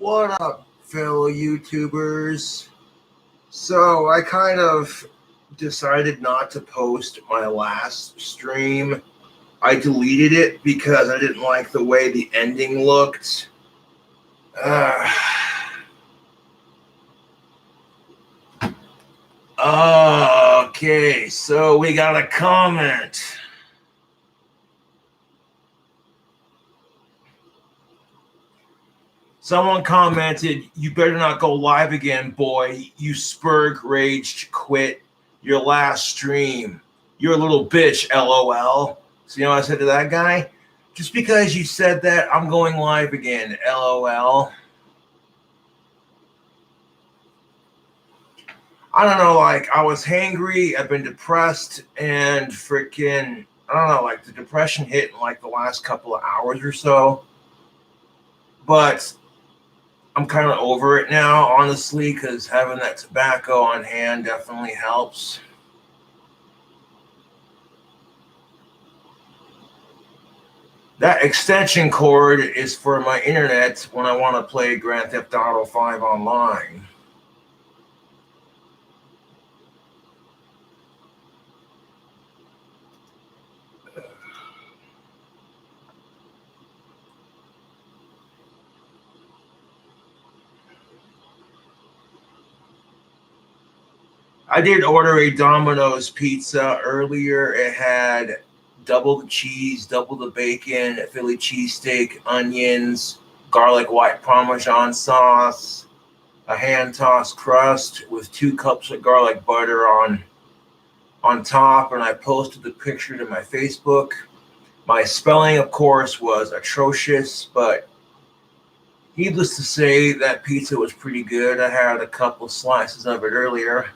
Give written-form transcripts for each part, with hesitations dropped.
What up, fellow YouTubers? So I kind of decided not to post my last stream. I deleted it because I didn't like the way the ending looked. Okay, so we got a comment. Someone commented, "You better not go live again, boy. You spurg raged quit your last stream. You're a little bitch, LOL." So you know what I said to that guy? Just because you said that, I'm going live again, LOL. I don't know, like, I was hangry, I've been depressed, and freaking, I don't know, like, the depression hit in, like, the last couple of hours or so. But I'm kind of over it now, honestly, because having that tobacco on hand definitely helps. That extension cord is for my internet when I want to play Grand Theft Auto 5 online. I did order a Domino's pizza earlier. It had double the cheese, double the bacon, Philly cheesesteak, onions, garlic white Parmesan sauce, a hand-tossed crust with 2 cups of garlic butter on top, and I posted the picture to my Facebook. My spelling, of course, was atrocious, but needless to say, that pizza was pretty good. I had a couple slices of it earlier.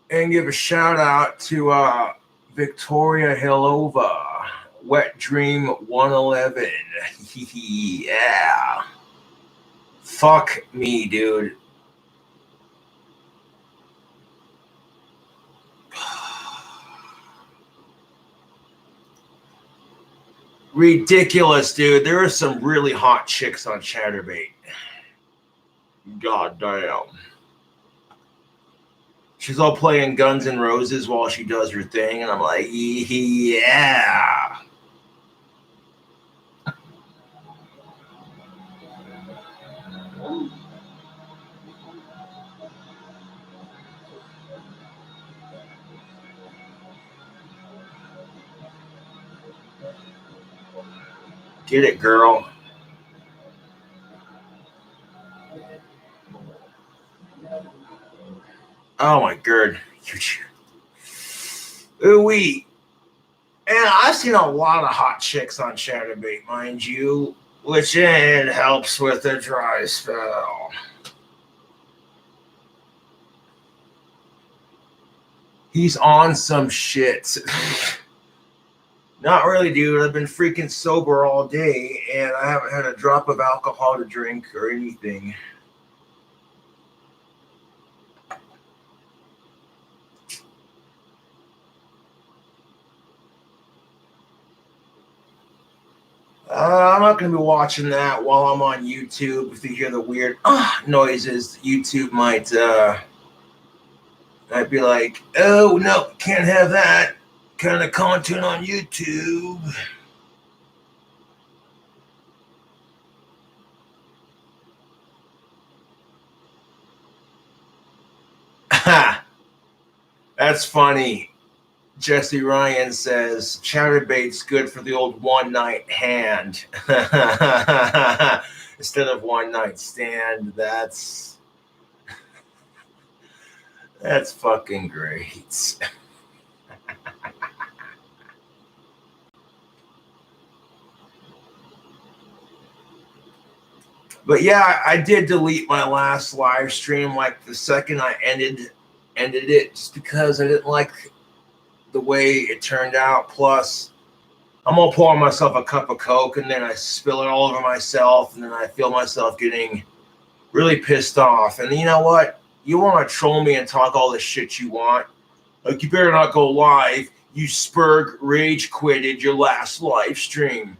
And give a shout out to Victoria Hilova, Wet Dream 111. Yeah. Fuck me, dude. Ridiculous, dude. There are some really hot chicks on Chatterbait. God damn. She's all playing Guns N' Roses while she does her thing, and I'm like, yeah. Get it, girl. Oh my god. Ooh-wee. And I've seen a lot of hot chicks on Chatterbait, mind you, which it helps with the dry spell. He's on some shit. Not really, dude. I've been freaking sober all day, and I haven't had a drop of alcohol to drink or anything. I'm not going to be watching that while I'm on YouTube. If you hear the weird noises, YouTube might be like, oh, no, can't have that kind of content on YouTube. That's funny. Jesse Ryan says, Chatterbait's good for the old one-night hand. Instead of one-night stand. That's fucking great. But yeah, I did delete my last live stream like the second I ended it, just because I didn't like the way it turned out. Plus, I'm gonna pour myself a cup of Coke and then I spill it all over myself, and then I feel myself getting really pissed off. And you know what? You want to troll me and talk all the shit you want. Like, you better not go live. You spurg rage quitted your last live stream.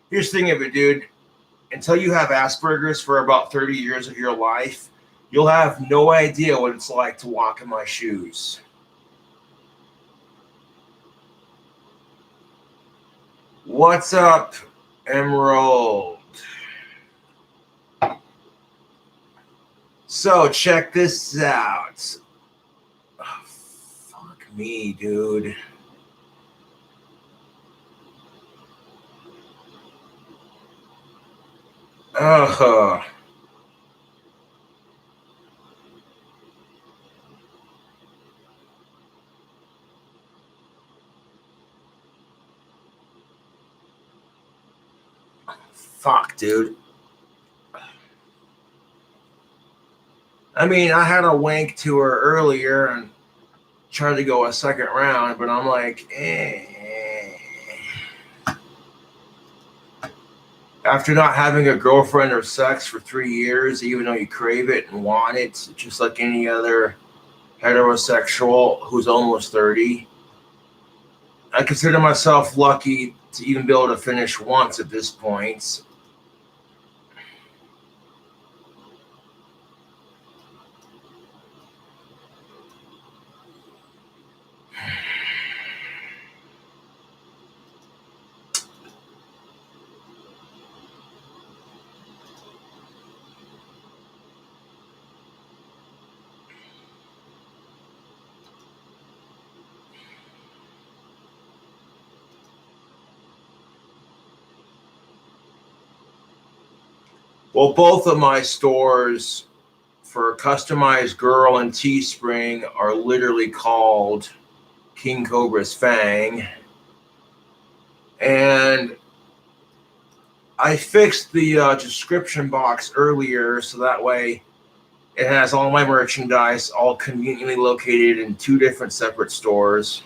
Here's the thing of it, dude. Until you have Asperger's for about 30 years of your life, you'll have no idea what it's like to walk in my shoes. What's up, Emerald? So, check this out. Oh, fuck me, dude. Ugh. Fuck, dude. I mean, I had a wank to her earlier and tried to go a second round, but I'm like, After not having a girlfriend or sex for 3 years, even though you crave it and want it, just like any other heterosexual who's almost 30, I consider myself lucky to even be able to finish once at this point. Well, both of my stores for customized girl and Teespring are literally called King Cobra's Fang. And I fixed the description box earlier so that way it has all my merchandise all conveniently located in two different separate stores.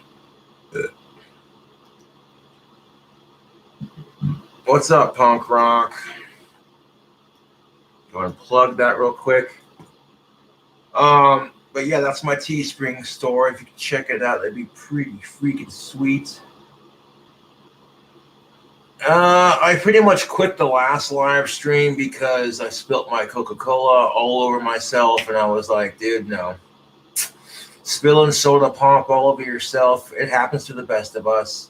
What's up, punk rock? You want to plug that real quick? But yeah, that's my Teespring store. If you could check it out, that'd be pretty freaking sweet. I pretty much quit the last live stream because I spilt my Coca-Cola all over myself, and I was like, dude, no. Spilling soda pop all over yourself, it happens to the best of us.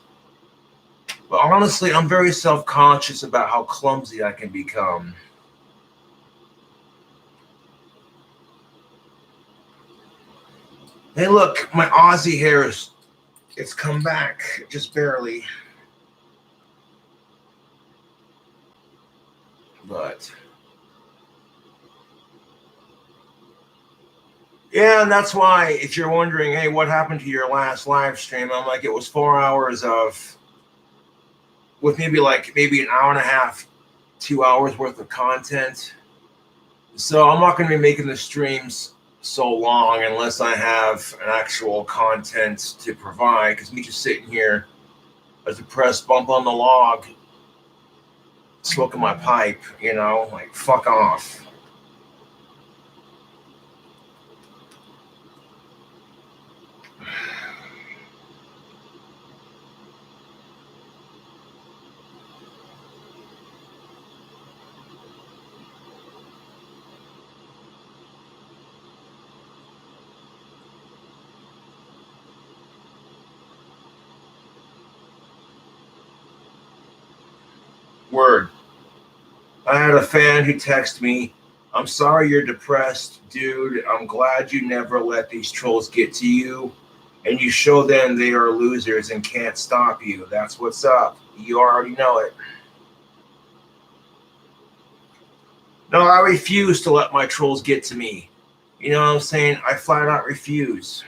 But honestly, I'm very self-conscious about how clumsy I can become. Hey, look, my Aussie hair it's come back, just barely. But yeah, and that's why if you're wondering, hey, what happened to your last live stream? I'm like, it was 4 hours of with maybe an hour and a half, 2 hours worth of content. So I'm not going to be making the streams so long unless I have an actual content to provide. Because me just sitting here, a depressed bump on the log, smoking my pipe, like fuck off. Word. I had a fan who texted me, I'm sorry you're depressed, dude. I'm glad you never let these trolls get to you. And you show them they are losers and can't stop you. That's what's up. You already know it. No, I refuse to let my trolls get to me. You know what I'm saying? I flat out refuse.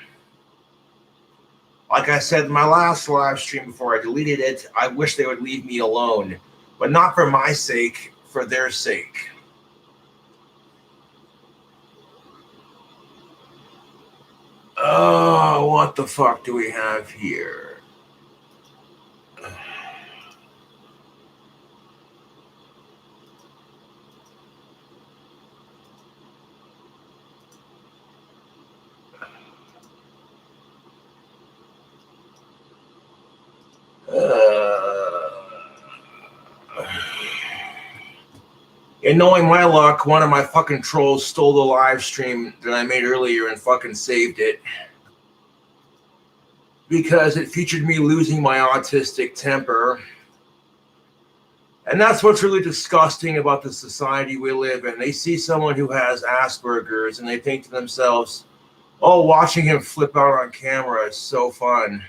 Like I said in my last live stream before I deleted it, I wish they would leave me alone. But not for my sake, for their sake. Oh, what the fuck do we have here? And knowing my luck, one of my fucking trolls stole the live stream that I made earlier and fucking saved it. Because it featured me losing my autistic temper. And that's what's really disgusting about the society we live in. They see someone who has Asperger's and they think to themselves, oh, watching him flip out on camera is so fun.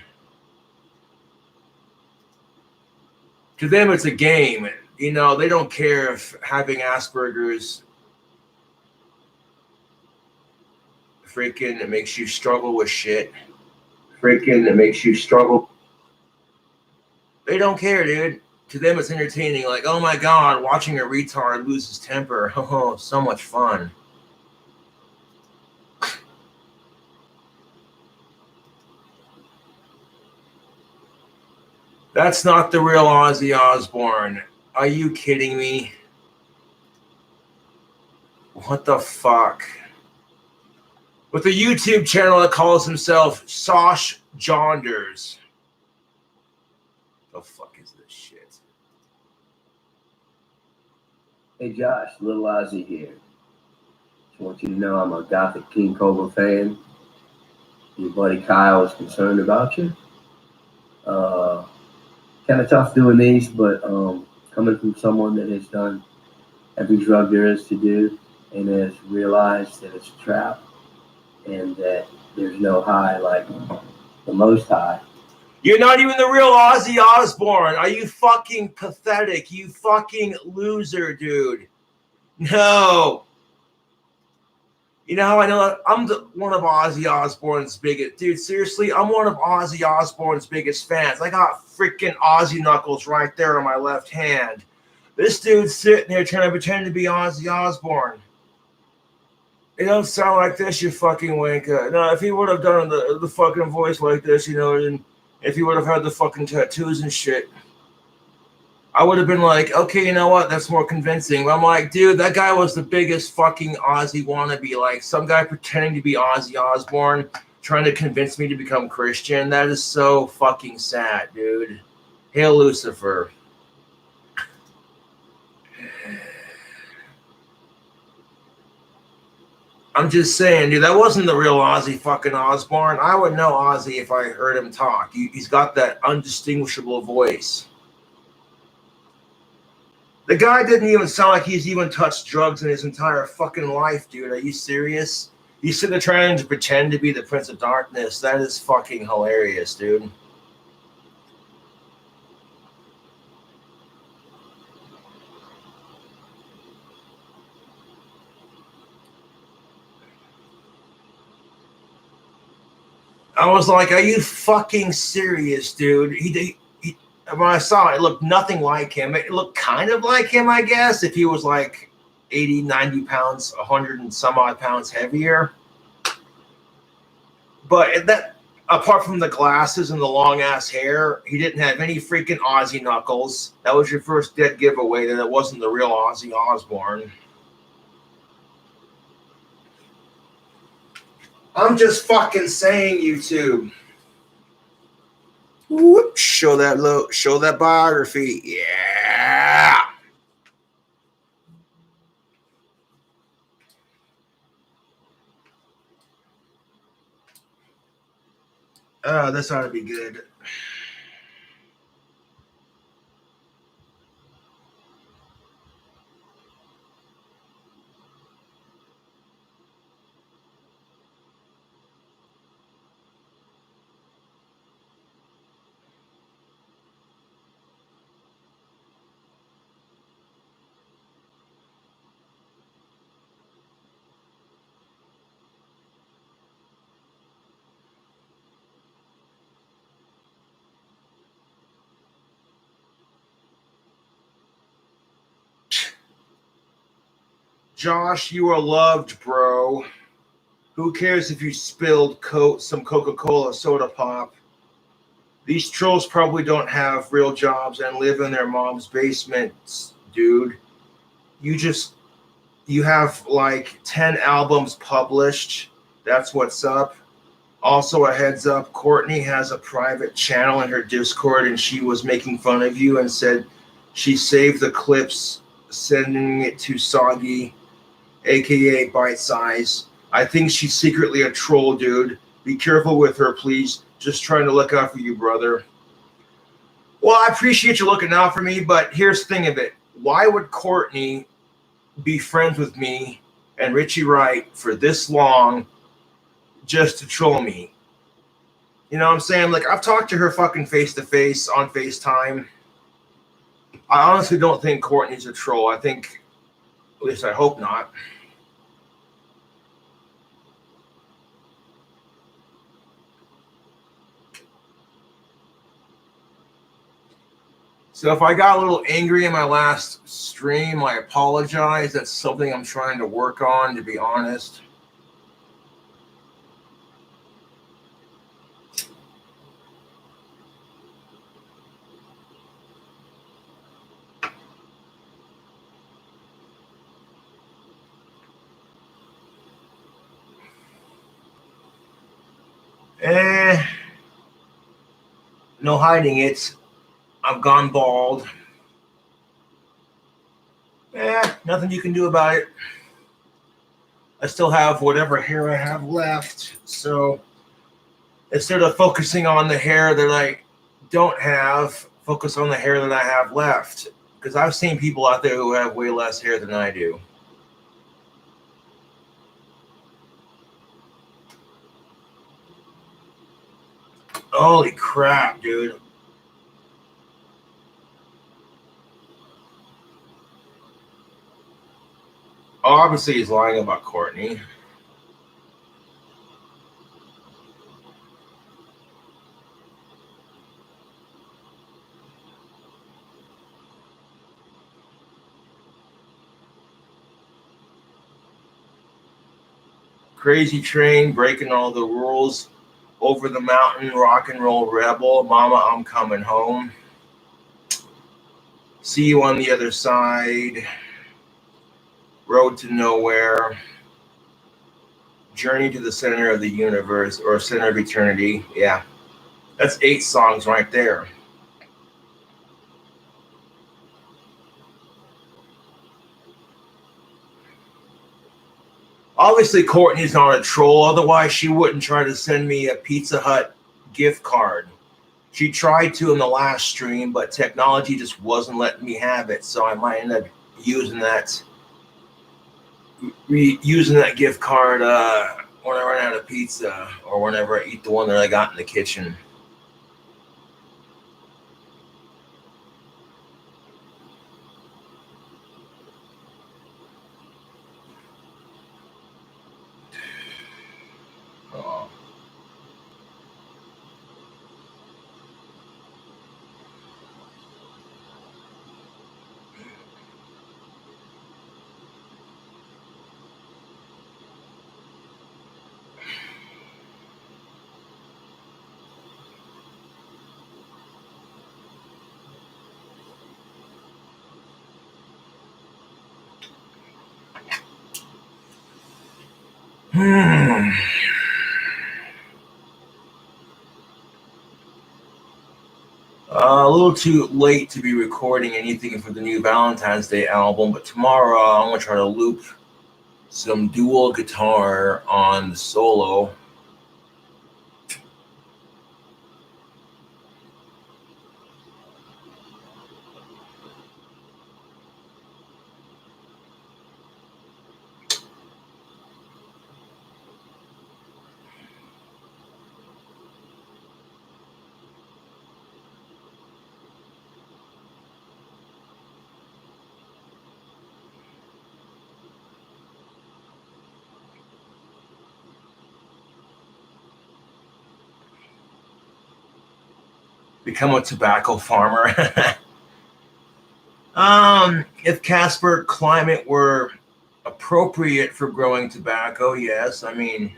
To them, it's a game. You know, they don't care if having Asperger's freaking it makes you struggle with shit. Freaking it makes you struggle. They don't care, dude. To them, it's entertaining. Like, oh my god, watching a retard lose his temper. Oh, so much fun. That's not the real Ozzy Osbourne. Are you kidding me? What the fuck? With a YouTube channel that calls himself Sosh Jonders. The fuck is this shit? Hey Josh, Little Ozzy here. Just want you to know I'm a Gothic King Cobra fan. Your buddy Kyle is concerned about you. Kind of tough doing these, but coming from someone that has done every drug there is to do and has realized that it's a trap and that there's no high like the most high. You're not even the real Ozzy Osbourne. Are you fucking pathetic? You fucking loser, dude. No. You know how I know that? I'm one of Ozzy Osbourne's biggest... Dude, seriously, I'm one of Ozzy Osbourne's biggest fans. I got freaking Ozzy knuckles right there on my left hand. This dude's sitting there trying to pretend to be Ozzy Osbourne. It don't sound like this, you fucking wanker. No, if he would have done the fucking voice like this, you know, and if he would have had the fucking tattoos and shit, I would have been like, okay, you know what? That's more convincing. But I'm like, dude, that guy was the biggest fucking Ozzy wannabe. Like, some guy pretending to be Ozzy Osbourne, trying to convince me to become Christian. That is so fucking sad, dude. Hail Lucifer. I'm just saying, dude, that wasn't the real Ozzy fucking Osbourne. I would know Ozzy if I heard him talk. He's got that undistinguishable voice. The guy didn't even sound like he's even touched drugs in his entire fucking life, dude. Are you serious? He's sitting there trying to pretend to be the Prince of Darkness. That is fucking hilarious, dude. I was like, are you fucking serious, dude? He when I saw it, it looked nothing like him. It looked kind of like him, I guess, if he was like 80, 90 pounds, 100 and some odd pounds heavier. But that, apart from the glasses and the long-ass hair, he didn't have any freaking Ozzy knuckles. That was your first dead giveaway that it wasn't the real Ozzy Osbourne. I'm just fucking saying, YouTube. Whoop, show that biography. Yeah. Oh, this ought to be good. Josh, you are loved, bro. Who cares if you spilled some Coca-Cola soda pop? These trolls probably don't have real jobs and live in their mom's basements, dude. You have like 10 albums published. That's what's up. Also, a heads up, Courtney has a private channel in her Discord, and she was making fun of you and said she saved the clips sending it to Soggy, aka Bite Size. I think she's secretly a troll, dude. Be careful with her, please. Just trying to look out for you, brother. Well, I appreciate you looking out for me, but here's the thing of it. Why would Courtney be friends with me and Richie Wright for this long just to troll me? You know what I'm saying? Like, I've talked to her fucking face to face on FaceTime. I honestly don't think Courtney's a troll. I think, at least I hope not. So if I got a little angry in my last stream, I apologize. That's something I'm trying to work on, to be honest. No hiding it. I've gone bald. Nothing you can do about it. I still have whatever hair I have left. So instead of focusing on the hair that I don't have, focus on the hair that I have left. Because I've seen people out there who have way less hair than I do. Holy crap, dude. Obviously, he's lying about Courtney. Crazy train, breaking all the rules. Over the mountain, rock and roll rebel. Mama, I'm coming home. See you on the other side. Road to nowhere. Journey to the center of the universe, or center of eternity. Yeah. That's 8 songs right there. Obviously, Courtney's not a troll. Otherwise, she wouldn't try to send me a Pizza Hut gift card. She tried to in the last stream, but technology just wasn't letting me have it. So I might end up using that gift card when I run out of pizza, or whenever I eat the one that I got in the kitchen. Oh. A little too late to be recording anything for the new Valentine's Day album, but tomorrow I'm going to try to loop some dual guitar on the solo. Become a tobacco farmer. If Casper climate were appropriate for growing tobacco, yes. I mean,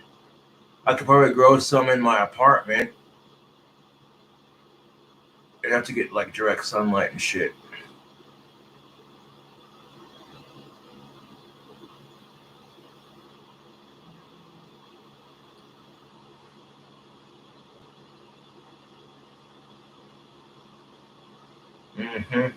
I could probably grow some in my apartment. I'd have to get like direct sunlight and shit. Mm-hmm.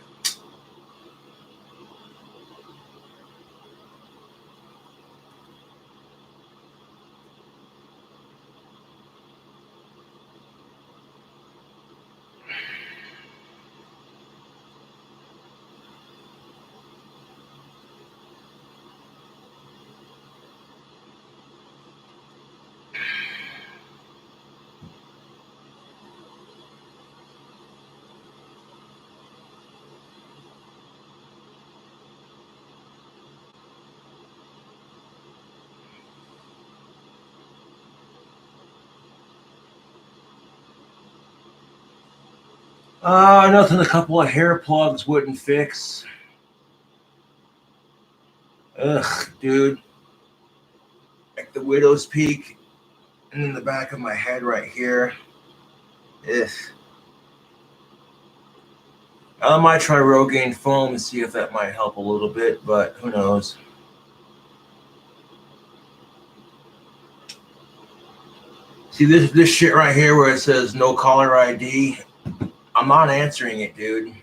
Nothing a couple of hair plugs wouldn't fix. Ugh, dude. Like the widow's peak and in the back of my head right here. Ugh. I might try Rogaine foam and see if that might help a little bit, but who knows. See this shit right here where it says no caller ID? I'm not answering it, dude.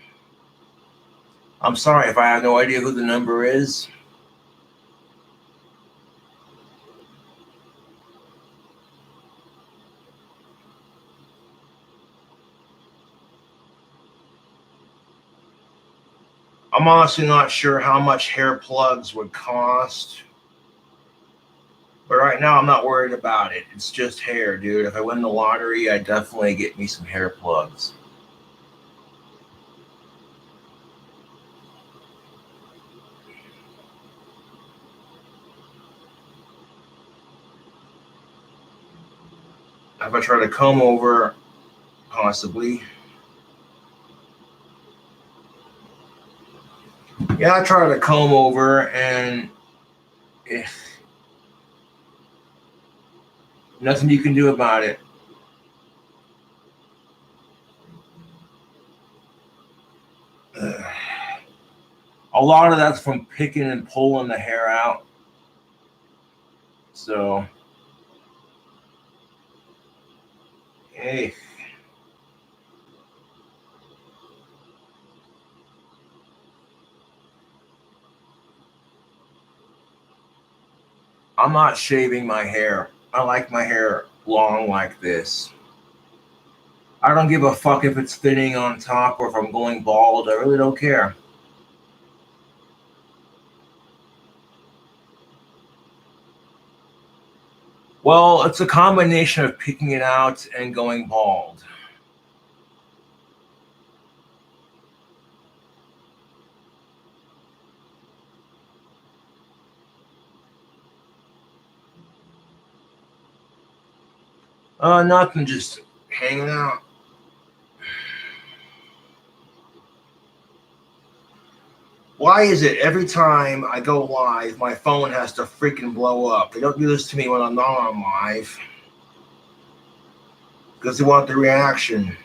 I'm sorry if I have no idea who the number is. I'm honestly not sure how much hair plugs would cost. But right now, I'm not worried about it. It's just hair, dude. If I win the lottery, I definitely get me some hair plugs. If I try to comb over, possibly. Yeah, I try to comb over, and nothing you can do about it. Ugh. A lot of that's from picking and pulling the hair out. So, hey, I'm not shaving my hair. I like my hair long like this. I don't give a fuck if it's thinning on top or if I'm going bald. I really don't care. Well, it's a combination of picking it out and going bald. Nothing, just hanging out. Why is it every time I go live, my phone has to freaking blow up? They don't do this to me when I'm not on live because they want the reaction.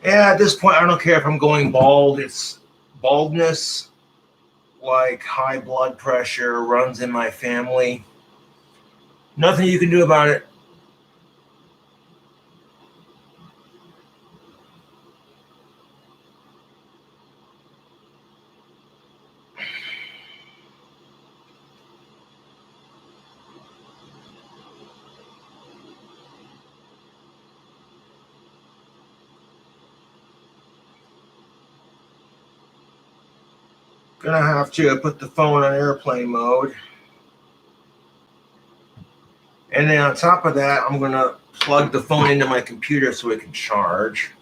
Yeah, at this point, I don't care if I'm going bald. It's baldness, like high blood pressure, runs in my family. Nothing you can do about it. Gonna have to put the phone on airplane mode. And then on top of that, I'm gonna plug the phone into my computer so it can charge.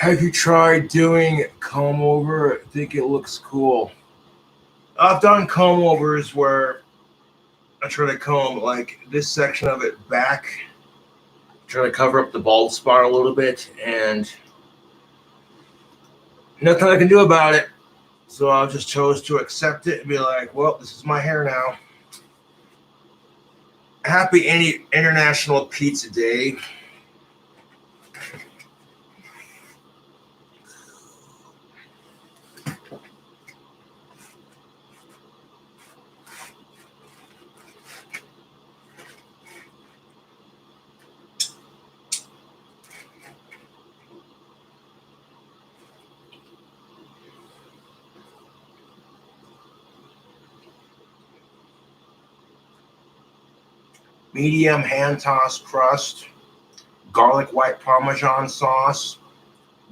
Have you tried doing comb over? I think it looks cool. I've done comb overs where I try to comb like this section of it back, try to cover up the bald spot a little bit, and nothing I can do about it. So I just chose to accept it and be like, well, this is my hair now. Happy International Pizza Day. Medium hand tossed crust, garlic white Parmesan sauce,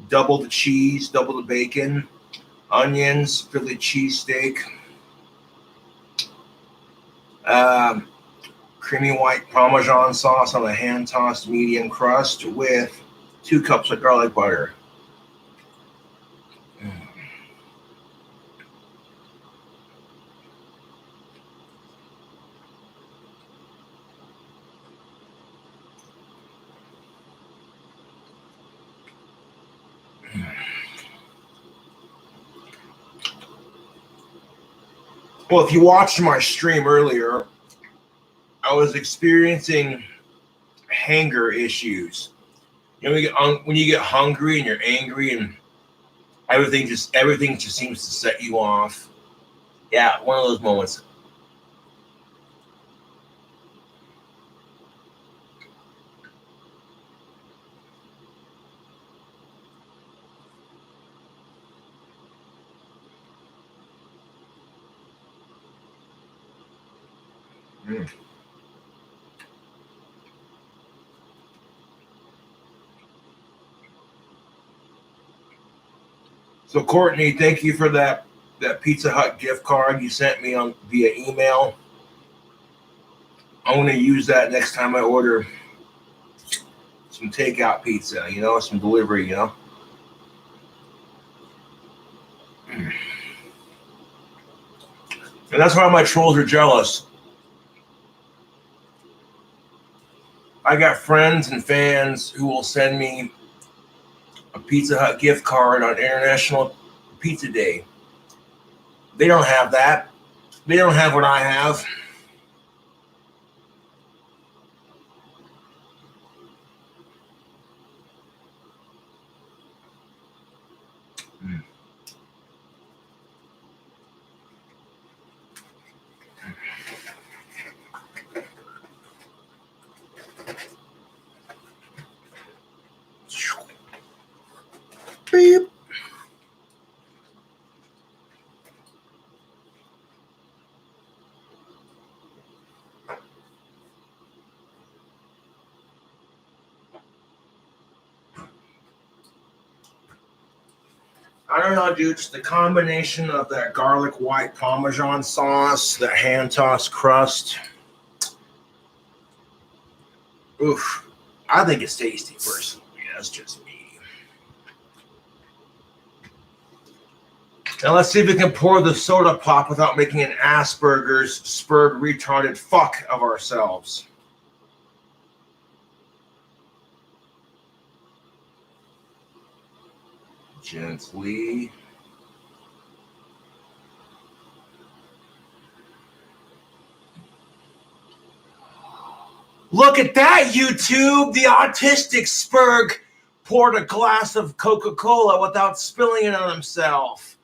double the cheese, double the bacon, onions, Philly cheesesteak, um, creamy white Parmesan sauce on a hand tossed medium crust with 2 cups of garlic butter. Well, if you watched my stream earlier, I was experiencing hanger issues. You know, when you get hungry and you're angry and everything just seems to set you off. Yeah, one of those moments. Mm. So Courtney, thank you for that Pizza Hut gift card you sent me on via email. I'm gonna use that next time I order some takeout pizza, some delivery, And that's why my trolls are jealous. I got friends and fans who will send me a Pizza Hut gift card on International Pizza Day. They don't have that. They don't have what I have. Beep. I don't know, dude. Just the combination of that garlic white Parmesan sauce, that hand tossed crust. Oof. I think it's tasty, personally. That's just me. Now let's see if we can pour the soda pop without making an Asperger's spurred retarded fuck of ourselves. Gently. Look at that, YouTube! The autistic Spurg poured a glass of Coca-Cola without spilling it on himself.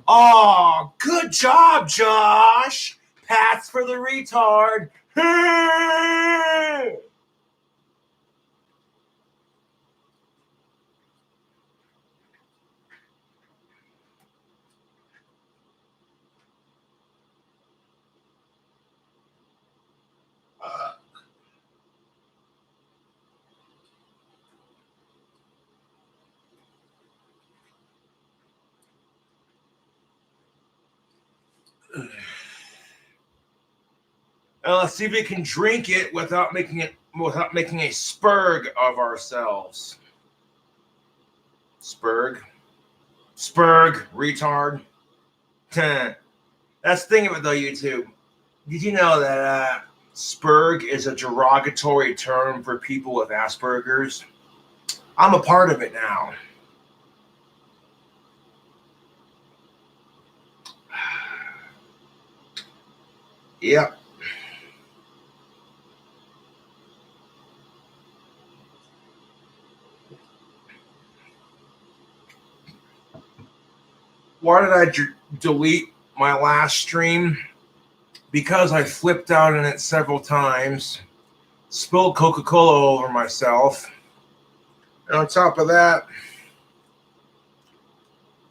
Oh, good job, Josh! Pats for the retard. And let's see if we can drink it without making a spurg of ourselves. Spurg, retard. That's the thing of it though, YouTube. Did you know that Spurg is a derogatory term for people with Asperger's? I'm a part of it now. Yep. Why did I delete my last stream? Because I flipped out in it several times, spilled Coca-Cola over myself, and on top of that,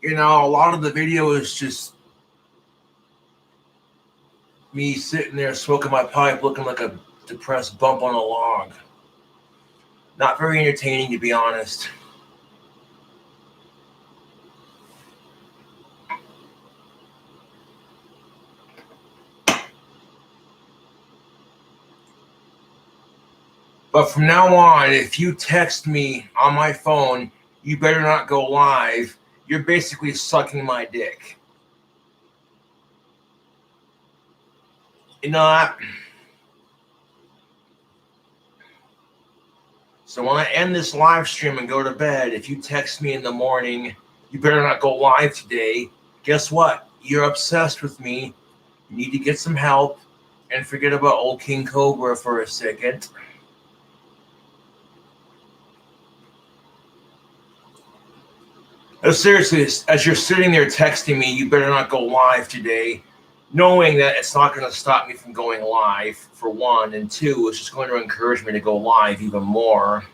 a lot of the video is just me sitting there smoking my pipe looking like a depressed bump on a log. Not very entertaining, to be honest. But from now on, if you text me on my phone, you better not go live. You're basically sucking my dick. You know that? So when I end this live stream and go to bed, if you text me in the morning, you better not go live today. Guess what? You're obsessed with me. You need to get some help and forget about old King Cobra for a second. Seriously, as you're sitting there texting me, you better not go live today, knowing that it's not going to stop me from going live, for one, and two, it's just going to encourage me to go live even more.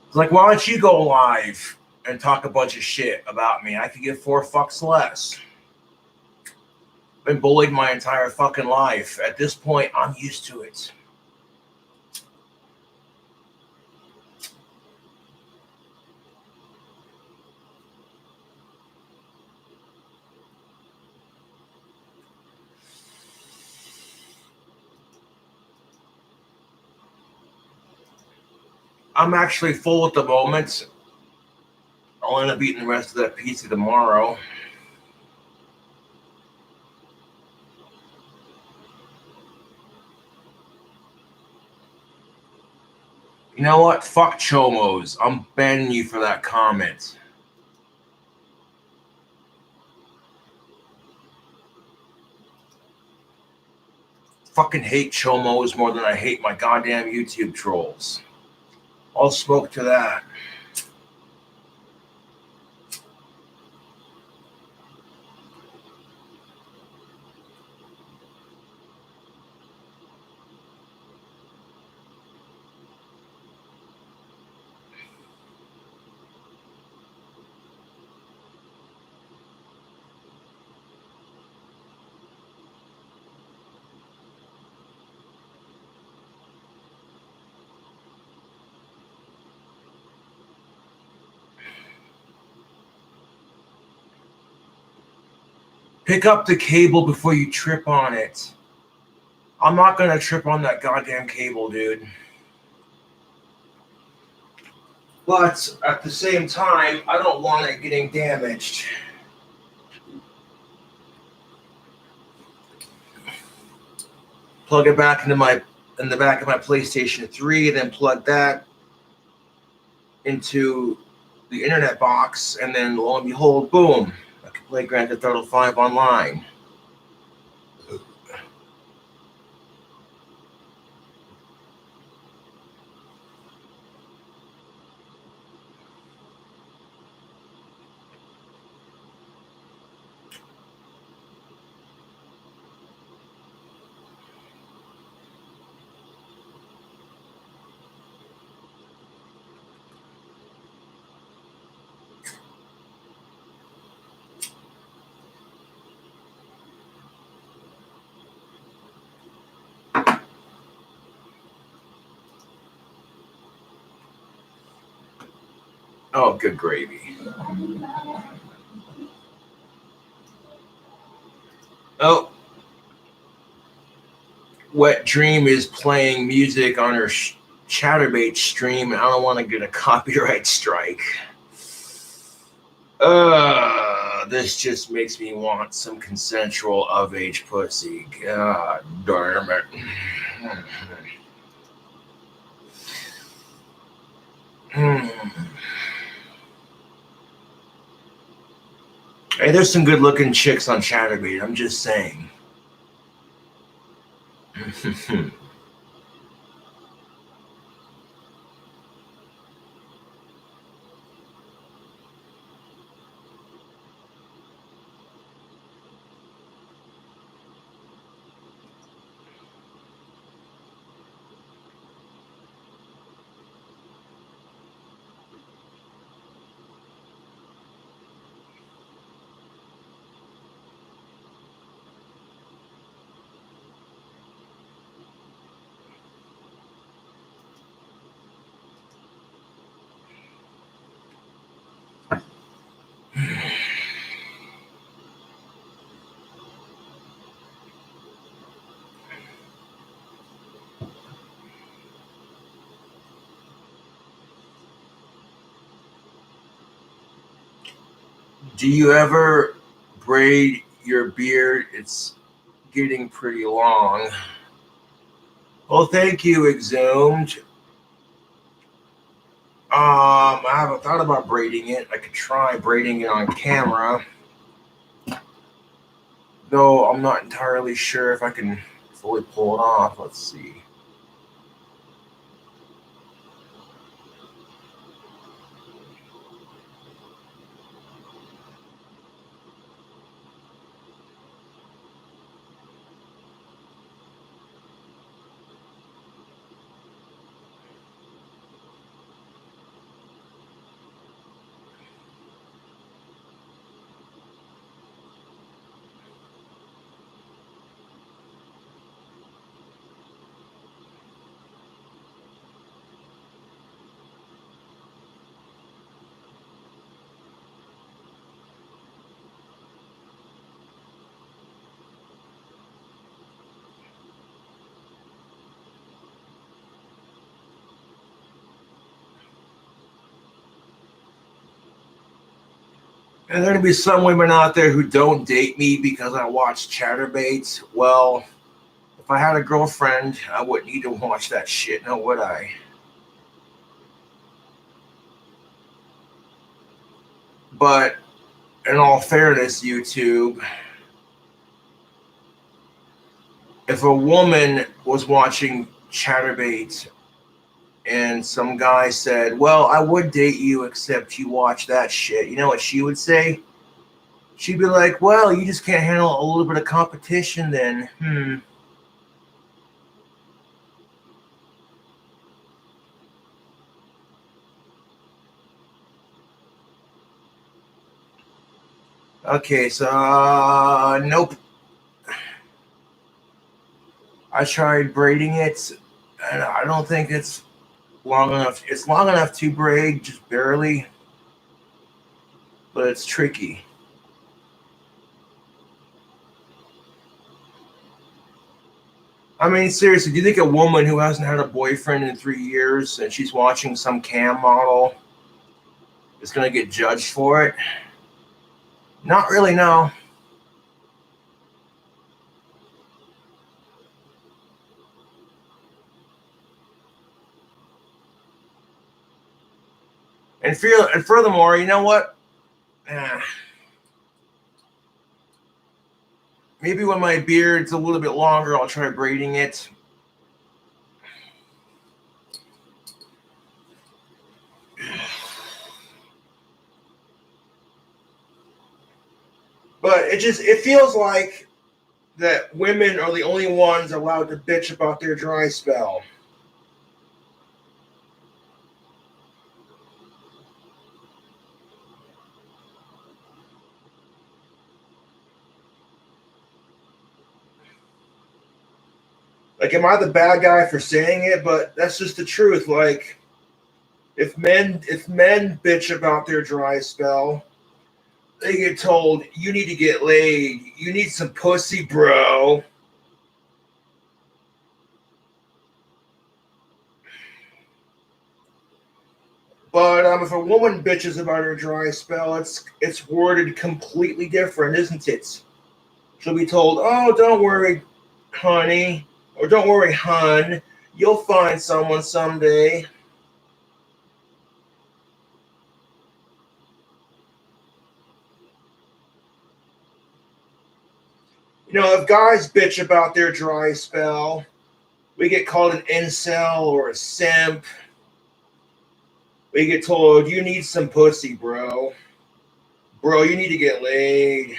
It's like, why don't you go live and talk a bunch of shit about me? I could give 4 fucks less. Been bullied my entire fucking life. At this point, I'm used to it. I'm actually full at the moment. I'll end up eating the rest of that pizza tomorrow. You know what? Fuck Chomos. I'm banning you for that comment. Fucking hate Chomos more than I hate my goddamn YouTube trolls. I'll smoke to that. Pick up the cable before you trip on it. I'm not gonna trip on that goddamn cable, dude. But at the same time, I don't want it getting damaged. Plug it back in the back of my PlayStation 3, and then plug that into the internet box, and then lo and behold, boom, I can play Grand Theft Auto 5 online. Oh, good gravy. Oh, Wet Dream is playing music on her Chatterbait stream, and I don't want to get a copyright strike. This just makes me want some consensual of-age pussy. God damn it. Hey, there's some good-looking chicks on Chatterbait. I'm just saying. Do you ever braid your beard? It's getting pretty long. Well, thank you, Exhumed. I haven't thought about braiding it. I could try braiding it on camera, though I'm not entirely sure if I can fully pull it off. Let's see. And there are going to be some women out there who don't date me because I watch Chatterbaits. Well, if I had a girlfriend, I wouldn't need to watch that shit, now would I? But in all fairness, YouTube, if a woman was watching Chatterbaits and some guy said, "Well, I would date you except you watch that shit," you know what she would say? She'd be like, "Well, you just can't handle a little bit of competition then." Okay, so nope. I tried braiding it, and I don't think it's long enough. It's long enough to braid, just barely, but it's tricky. I mean, seriously, do you think a woman who hasn't had a boyfriend in 3 years and she's watching some cam model is going to get judged for it? Not really, no. And furthermore, you know what? Eh, maybe when my beard's a little bit longer, I'll try braiding it. But it feels like that women are the only ones allowed to bitch about their dry spell. Like, am I the bad guy for saying it? But that's just the truth. Like, If men bitch about their dry spell, they get told you need to get laid. You need some pussy, bro. But if a woman bitches about her dry spell, it's worded completely different, isn't it? She'll be told, "Oh, don't worry, honey," or "Don't worry, hun. You'll find someone someday." If guys bitch about their dry spell, we get called an incel or a simp. We get told, "You need some pussy, bro. Bro, you need to get laid."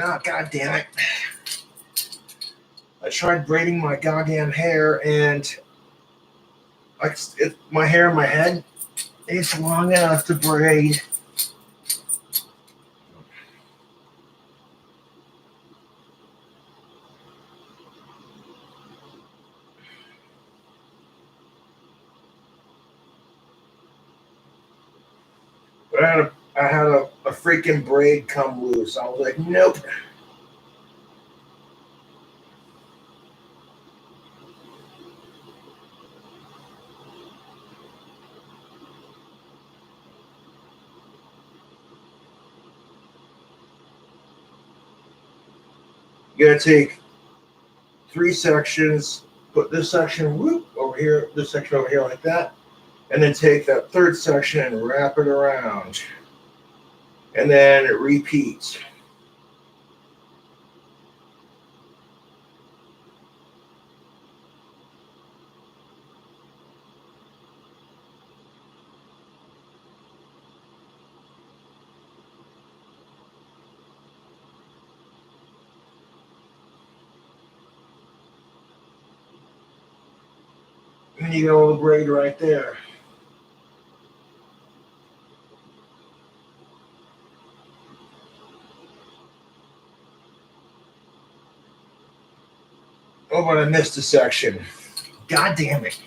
Ah, god damn it. I tried braiding my goddamn hair, and my hair in my head is long enough to braid. But I had a freaking braid come loose. I was like, nope. You gotta take three sections, put this section whoop over here, this section over here like that, and then take that third section and wrap it around. And then repeat. And you got a little braid right there. Oh, but I missed a section. God damn it.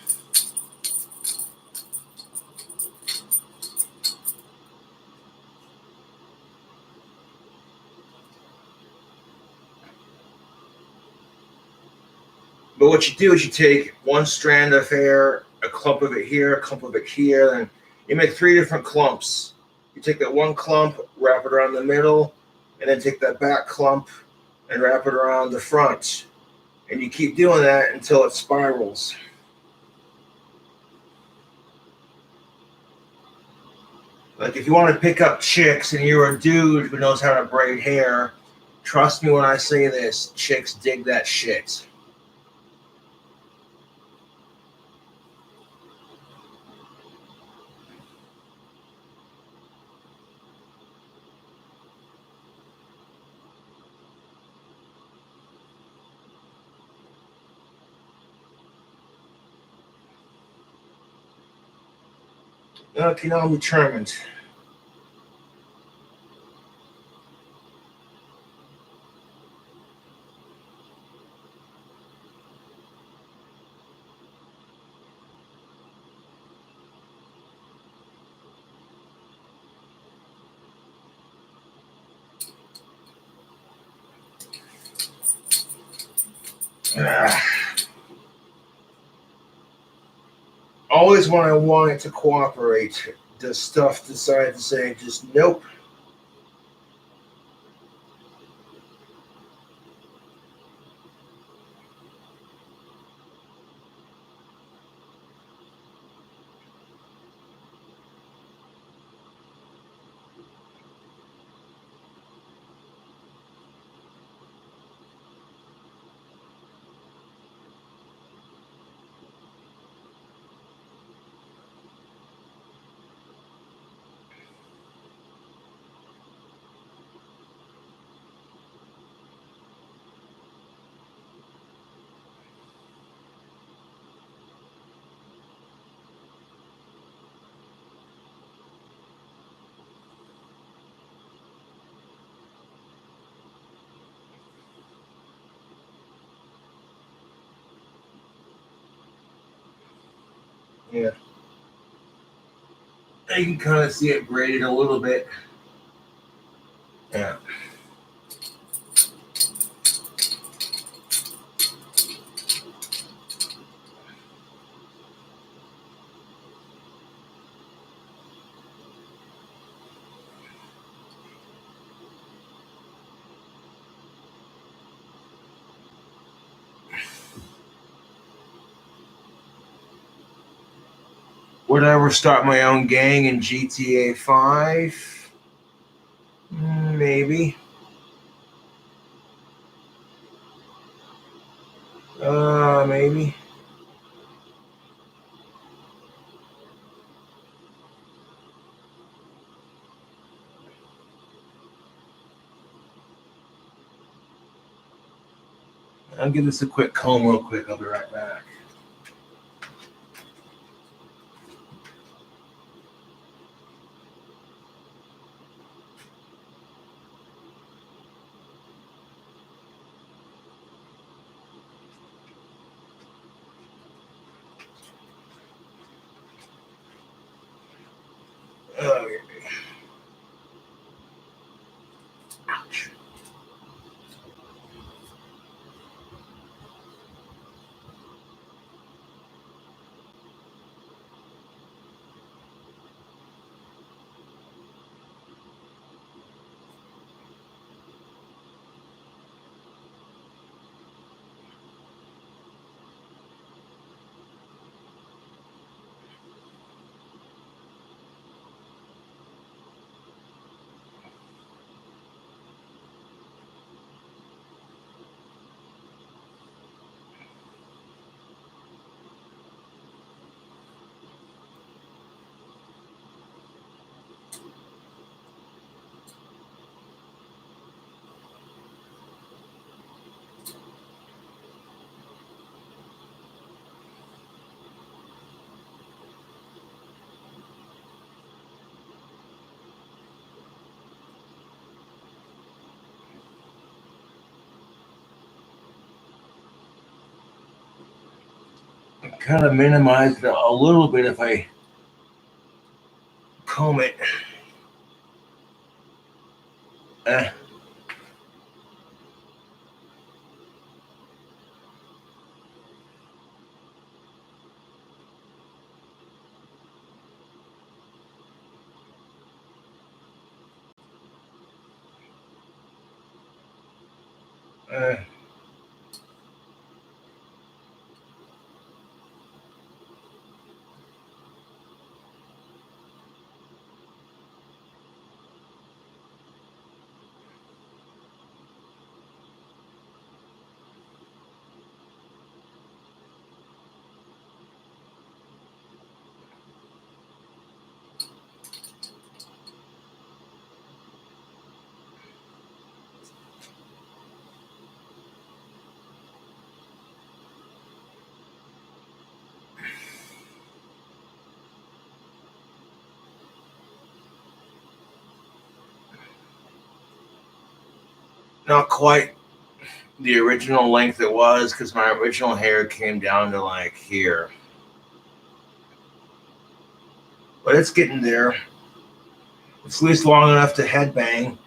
But what you do is you take one strand of hair, a clump of it here, a clump of it here, and you make three different clumps. You take that one clump, wrap it around the middle, and then take that back clump and wrap it around the front. And you keep doing that until it spirals. Like if you want to pick up chicks and you're a dude who knows how to braid hair, trust me when I say this, chicks dig that shit. Okay, now I'm determined. Always when I want it to cooperate, does stuff decide to say just nope? Yeah. You can kind of see it braided a little bit. Yeah. Would I ever start my own gang in GTA 5? Maybe. Maybe. I'll give this a quick comb real quick. I'll be right back. Okay. Ouch. Kind of minimize it a little bit if I comb it. Uh, uh, not quite the original length it was because my original hair came down to like here. But it's getting there. It's at least long enough to headbang.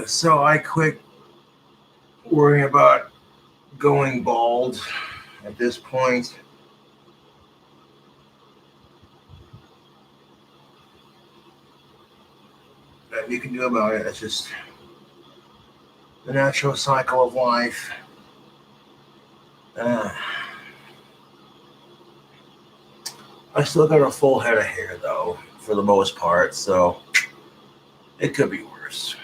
So I quit worrying about going bald at this point. that you can do about it. It's just the natural cycle of life. Uh, I still got a full head of hair though, for the most part, so it could be worse.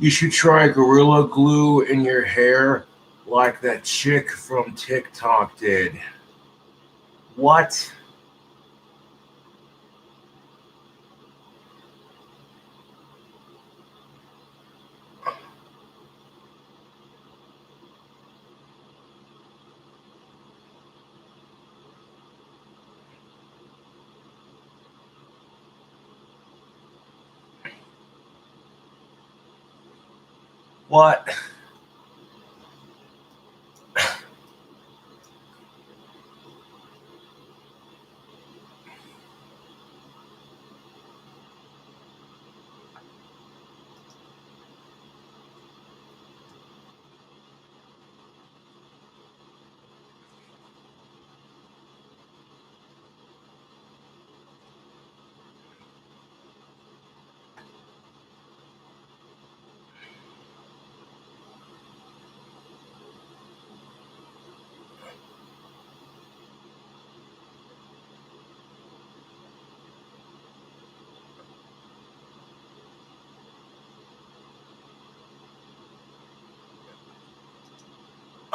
You should try Gorilla Glue in your hair like that chick from TikTok did. What? What?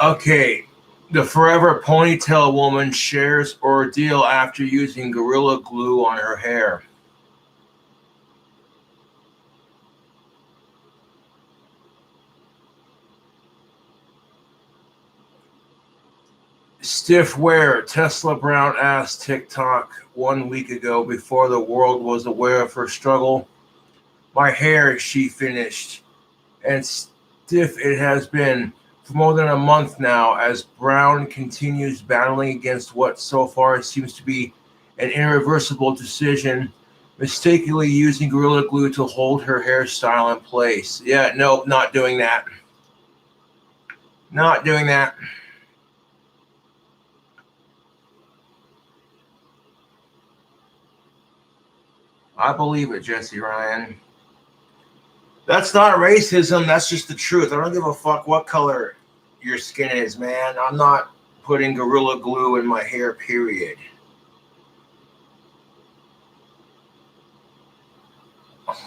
Okay. The Forever Ponytail woman shares ordeal after using Gorilla Glue on her hair. Stiff wear, Tesla Brown asked TikTok 1 week ago before the world was aware of her struggle. My hair, she finished, and stiff it has been for more than a month now as Brown continues battling against what so far seems to be an irreversible decision, mistakenly using Gorilla Glue to hold her hairstyle in place. Yeah, nope, not doing that. Not doing that. I believe it, Jesse Ryan. That's not racism. That's just the truth. I don't give a fuck what color your skin is, man. I'm not putting Gorilla Glue in my hair, period.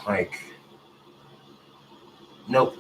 Like, nope.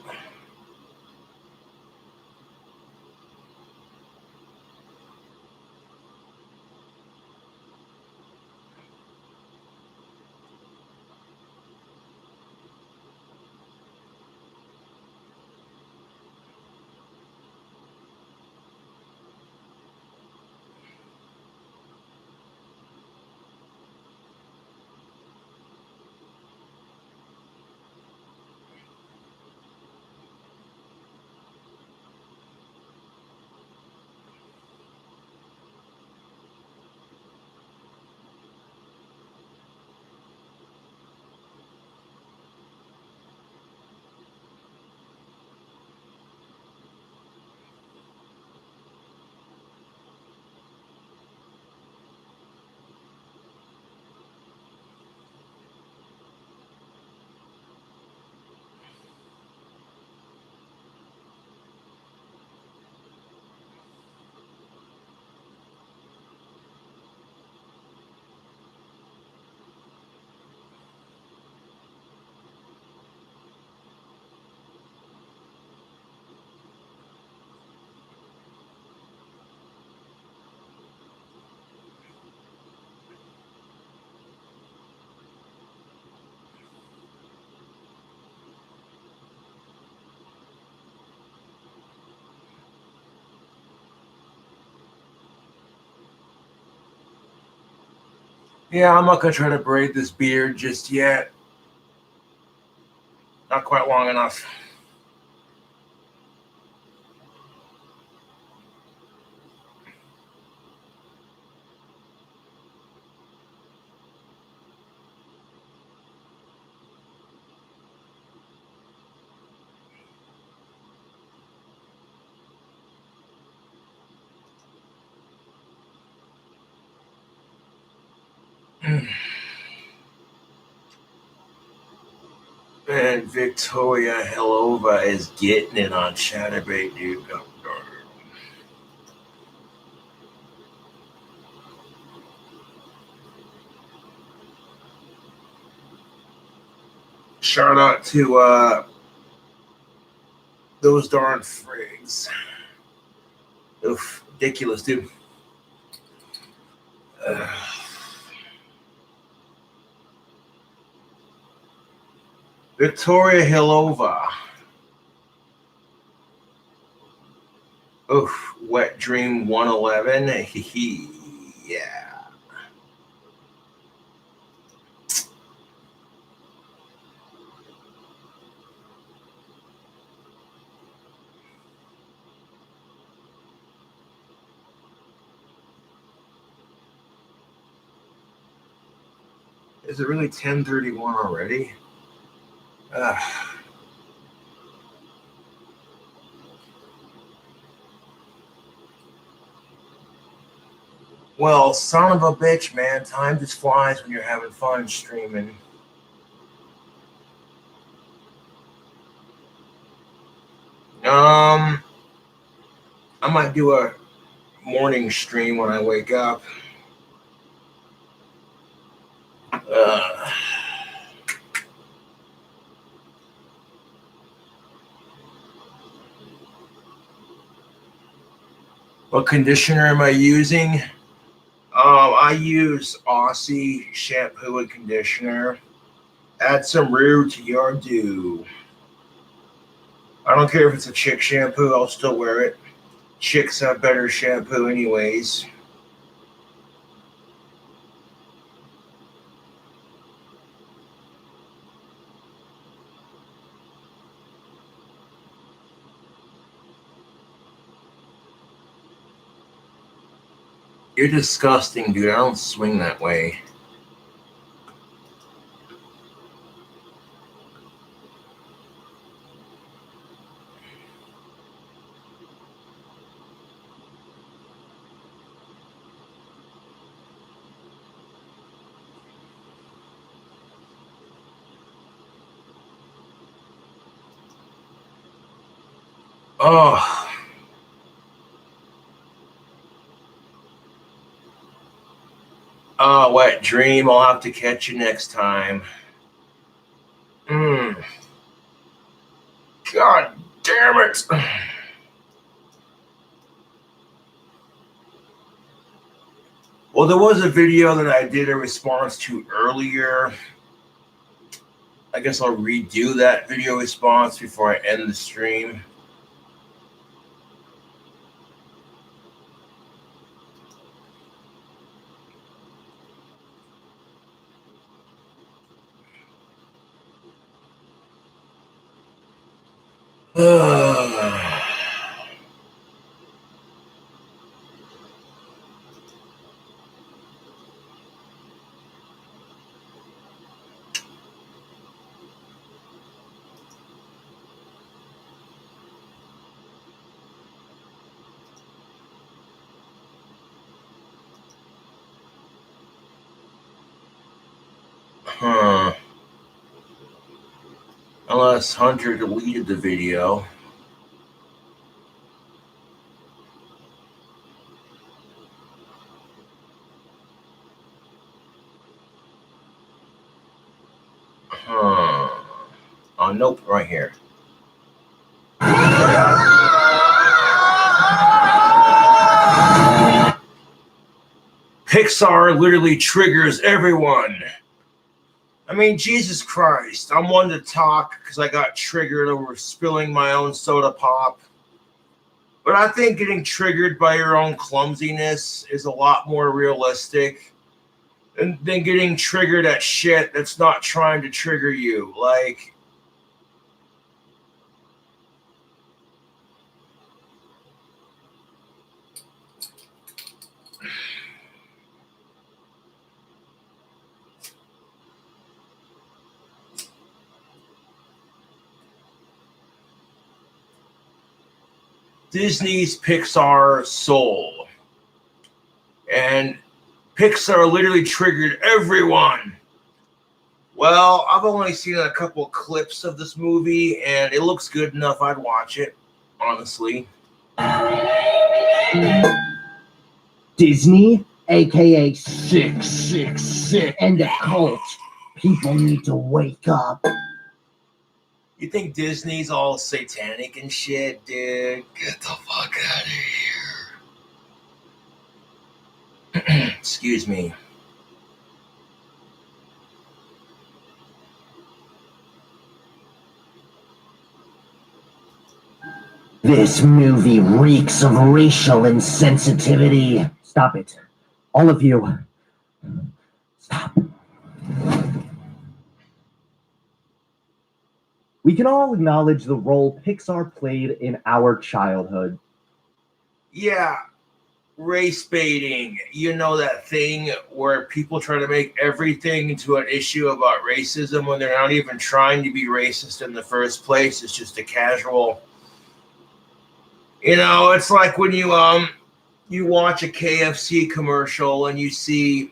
Yeah, I'm not gonna try to braid this beard just yet. Not quite long enough. And Victoria Helova is getting it on Chatterbait, dude. Shout out to those darn frigs. Oof, ridiculous, dude. Victoria Hilova. Oof, Wet Dream 111. Yeah. Is it really 10:31 already? Well, son of a bitch, man. Time just flies when you're having fun streaming. I might do a morning stream when I wake up. What conditioner am I using? I use Aussie shampoo and conditioner. Add some Rue to your do. I don't care if it's a chick shampoo, I'll still wear it. Chicks have better shampoo anyways. You're disgusting, dude. I don't swing that way. Oh. Oh, Wet Dream. I'll have to catch you next time. God damn it. Well, there was a video that I did a response to earlier. I guess I'll redo that video response before I end the stream. Unless Hunter deleted the video. Oh, nope, right here. Pixar literally triggers everyone. I mean, Jesus Christ. I'm one to talk because I got triggered over spilling my own soda pop. But I think getting triggered by your own clumsiness is a lot more realistic than getting triggered at shit that's not trying to trigger you. Like, Disney's Pixar soul. And Pixar literally triggered everyone. Well, I've only seen a couple clips of this movie, and it looks good enough. I'd watch it, honestly. Disney, aka 666, and the cult. People need to wake up. You think Disney's all satanic and shit, dude? Get the fuck out of here. Excuse me. This movie reeks of racial insensitivity. Stop it. All of you. Stop. We can all acknowledge the role Pixar played in our childhood. Yeah, race baiting. You know that thing where people try to make everything into an issue about racism when they're not even trying to be racist in the first place. It's just a casual. You know, it's like when you watch a KFC commercial and you see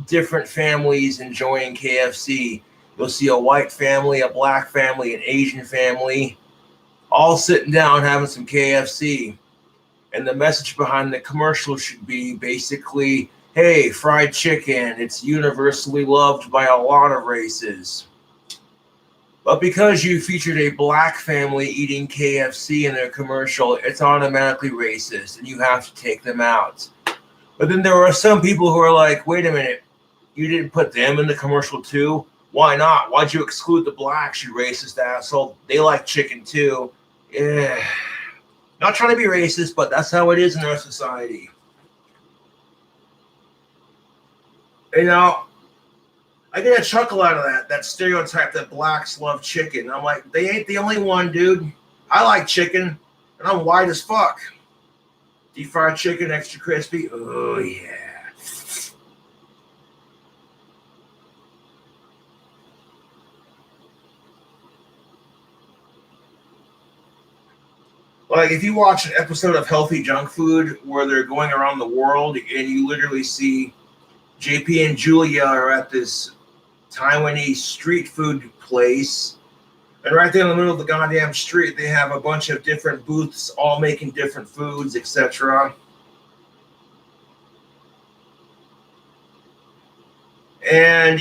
different families enjoying KFC. You'll see a white family, a black family, an Asian family, all sitting down having some KFC. And the message behind the commercial should be basically, hey, fried chicken, it's universally loved by a lot of races. But because you featured a black family eating KFC in their commercial, it's automatically racist and you have to take them out. But then there are some people who are like, wait a minute, you didn't put them in the commercial too? Why not? Why'd you exclude the blacks, you racist asshole? They like chicken too. Yeah. Not trying to be racist, but that's how it is in our society. You know, I get a chuckle out of that stereotype that blacks love chicken. I'm like, they ain't the only one, dude. I like chicken, and I'm white as fuck. Deep fried chicken, extra crispy. Oh, yeah. Like, if you watch an episode of Healthy Junk Food where they're going around the world and you literally see JP and Julia are at this Taiwanese street food place, and right there in the middle of the goddamn street, they have a bunch of different booths all making different foods, etc. And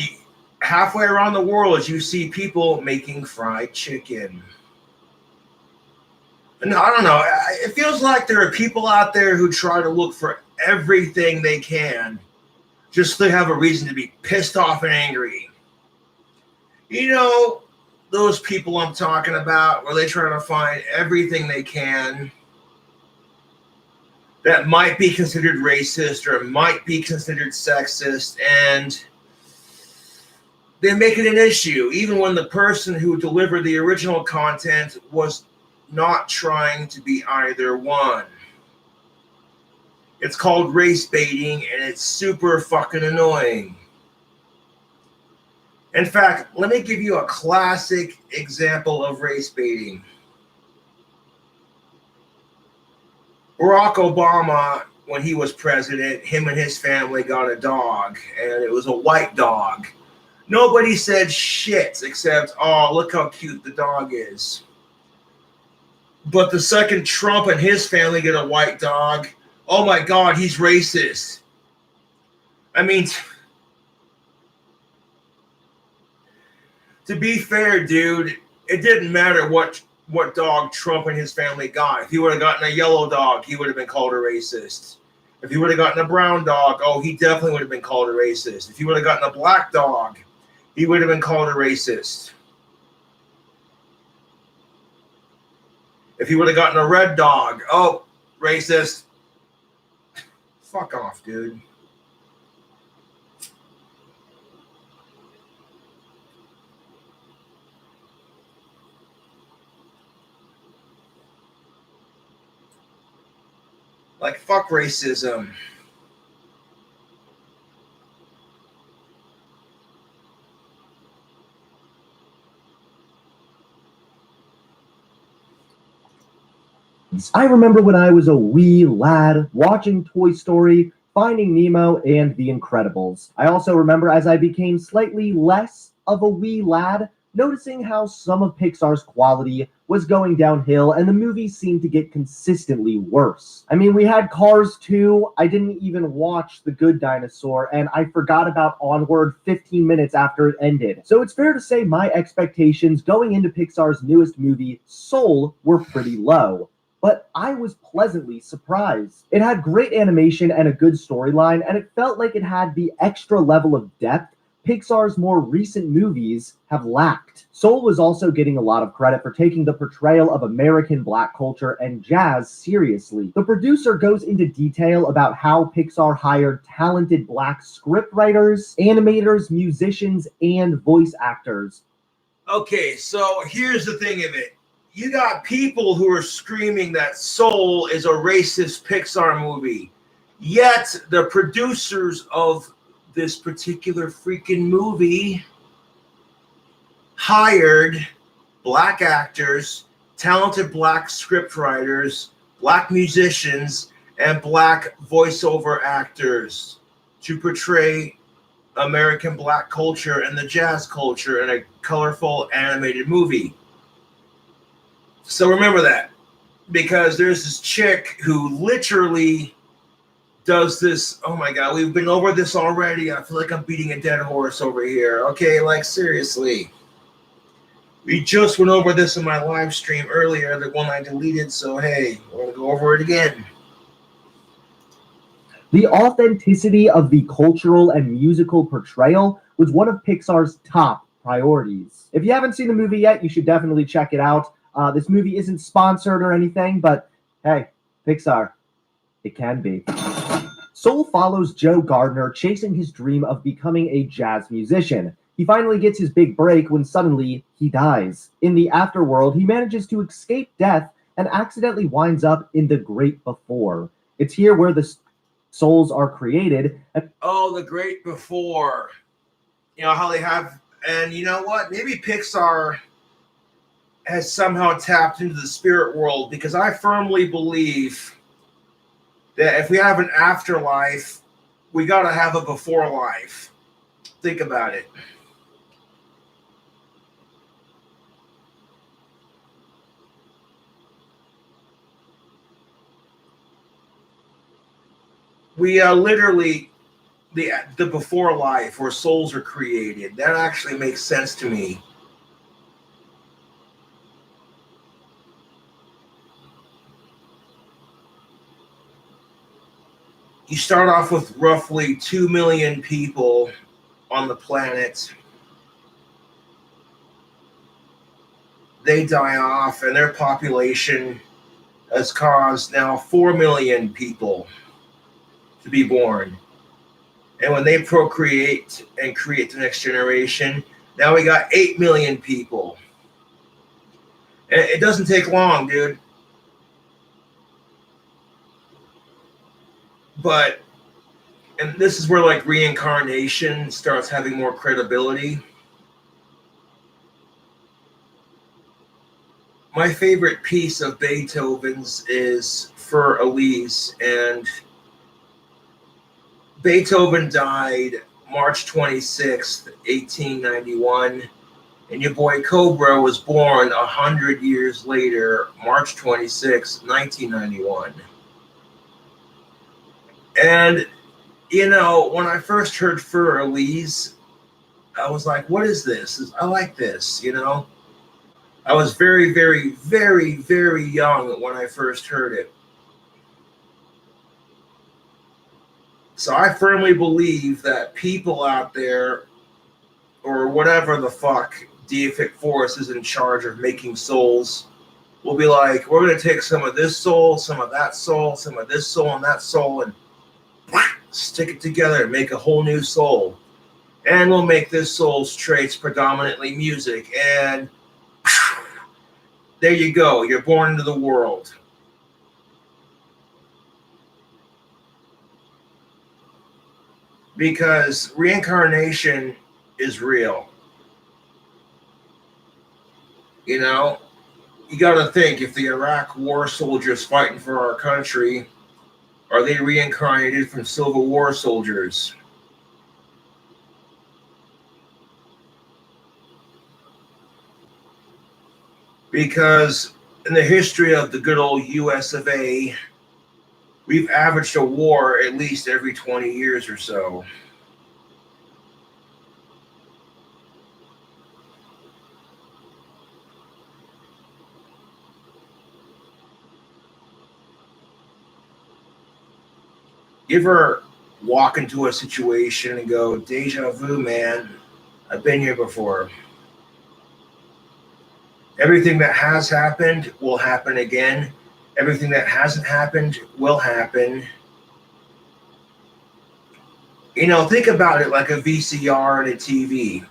halfway around the world, you see people making fried chicken. No, I don't know. It feels like there are people out there who try to look for everything they can just to have a reason to be pissed off and angry. You know, those people I'm talking about, where they try to find everything they can that might be considered racist or might be considered sexist, and they make it an issue, even when the person who delivered the original content was not trying to be either one. It's called race baiting, and it's super fucking annoying. In fact, let me give you a classic example of race baiting. Barack Obama, when he was president, him and his family got a dog, and it was a white dog. Nobody said shit except, oh, look how cute the dog is. But the second Trump and his family get a white dog, oh my God, he's racist. I mean, to be fair, dude, it didn't matter what dog Trump and his family got. If he would have gotten a yellow dog, he would have been called a racist. If he would have gotten a brown dog, oh, he definitely would have been called a racist. If he would have gotten a black dog, he would have been called a racist. If he would have gotten a red dog, oh, racist. Fuck off, dude. Like, fuck racism. I remember when I was a wee lad watching Toy Story Finding Nemo, and The Incredibles. I also remember as I became slightly less of a wee lad, noticing how some of Pixar's quality was going downhill and the movies seemed to get consistently worse. I mean, we had Cars 2, I didn't even watch The Good Dinosaur, and I forgot about Onward 15 minutes after it ended. So it's fair to say my expectations going into Pixar's newest movie, Soul, were pretty low. But I was pleasantly surprised. It had great animation and a good storyline, and it felt like it had the extra level of depth Pixar's more recent movies have lacked. Soul was also getting a lot of credit for taking the portrayal of American black culture and jazz seriously. The producer goes into detail about how Pixar hired talented black scriptwriters, animators, musicians, and voice actors. Okay, so here's the thing of it. You got people who are screaming that Soul is a racist Pixar movie. Yet the producers of this particular freaking movie hired black actors, talented black scriptwriters, black musicians, and black voiceover actors to portray American black culture and the jazz culture in a colorful animated movie. So remember that, because there's this chick who literally does this. Oh my God, we've been over this already. I feel like I'm beating a dead horse over here. Okay, like seriously. We just went over this in my live stream earlier, the one I deleted, so hey, we're going to go over it again. The authenticity of the cultural and musical portrayal was one of Pixar's top priorities. If you haven't seen the movie yet, you should definitely check it out. This movie isn't sponsored or anything, but hey, Pixar, it can be. Soul follows Joe Gardner chasing his dream of becoming a jazz musician. He finally gets his big break when suddenly he dies. In the afterworld, he manages to escape death and accidentally winds up in the Great Before. It's here where the souls are created. Oh, the Great Before. You know how they have, and you know what? Maybe Pixar has somehow tapped into the spirit world, because I firmly believe that if we have an afterlife, we got to have a before life. Think about it. We literally, the before life where souls are created, that actually makes sense to me. You start off with roughly 2 million people on the planet. They die off, and their population has caused now 4 million people to be born. And when they procreate and create the next generation, now we got 8 million people. And it doesn't take long, dude. But, and this is where like reincarnation starts having more credibility. My favorite piece of Beethoven's is Für Elise, and Beethoven died March 26th, 1891, and your boy Cobra was born 100 years later, March 26th, 1991. And, you know, when I first heard Für Elise, I was like, what is this? I like this, you know? I was very, very, very, very young when I first heard it. So I firmly believe that people out there, or whatever the fuck deific force is in charge of making souls, will be like, we're going to take some of this soul, some of that soul, some of this soul and that soul, and stick it together and make a whole new soul. And we'll make this soul's traits predominantly music. And there you go. You're born into the world. Because reincarnation is real. You know, you got to think, if the Iraq war soldiers fighting for our country Are they reincarnated from Civil War soldiers? Because in the history of the good old US of A, we've averaged a war at least every 20 years or so. You ever walk into a situation and go, deja vu, man, I've been here before. Everything that has happened will happen again. Everything that hasn't happened will happen. You know, think about it like a VCR and a TV.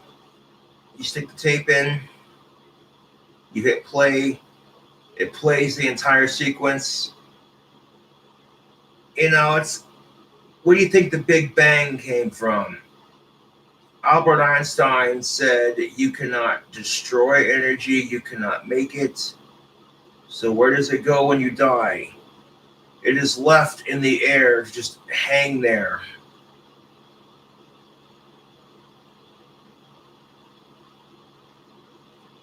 You stick the tape in, you hit play, it plays the entire sequence. You know, it's where do you think the Big Bang came from? Albert Einstein said you cannot destroy energy, you cannot make it. So where does it go when you die? It is left in the air to just hang there.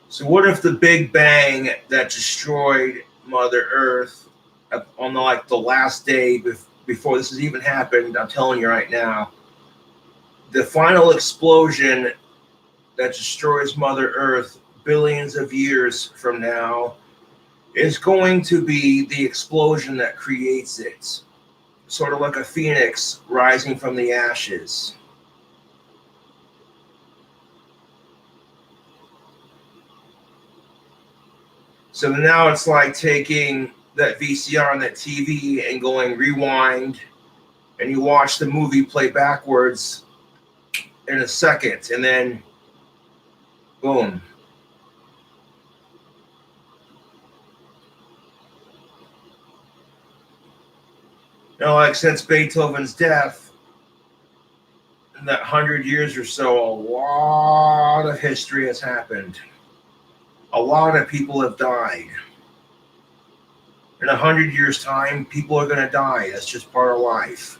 So what if the Big Bang that destroyed Mother Earth on the last day before this has even happened, I'm telling you right now, the final explosion that destroys Mother Earth billions of years from now is going to be the explosion that creates it. Sort of like a phoenix rising from the ashes. So now it's like taking that VCR and that TV and going rewind, and you watch the movie play backwards in a second, and then boom. You know, like since Beethoven's death, in that 100 years or so, a lot of history has happened. A lot of people have died. In 100 years' time, people are going to die. That's just part of life.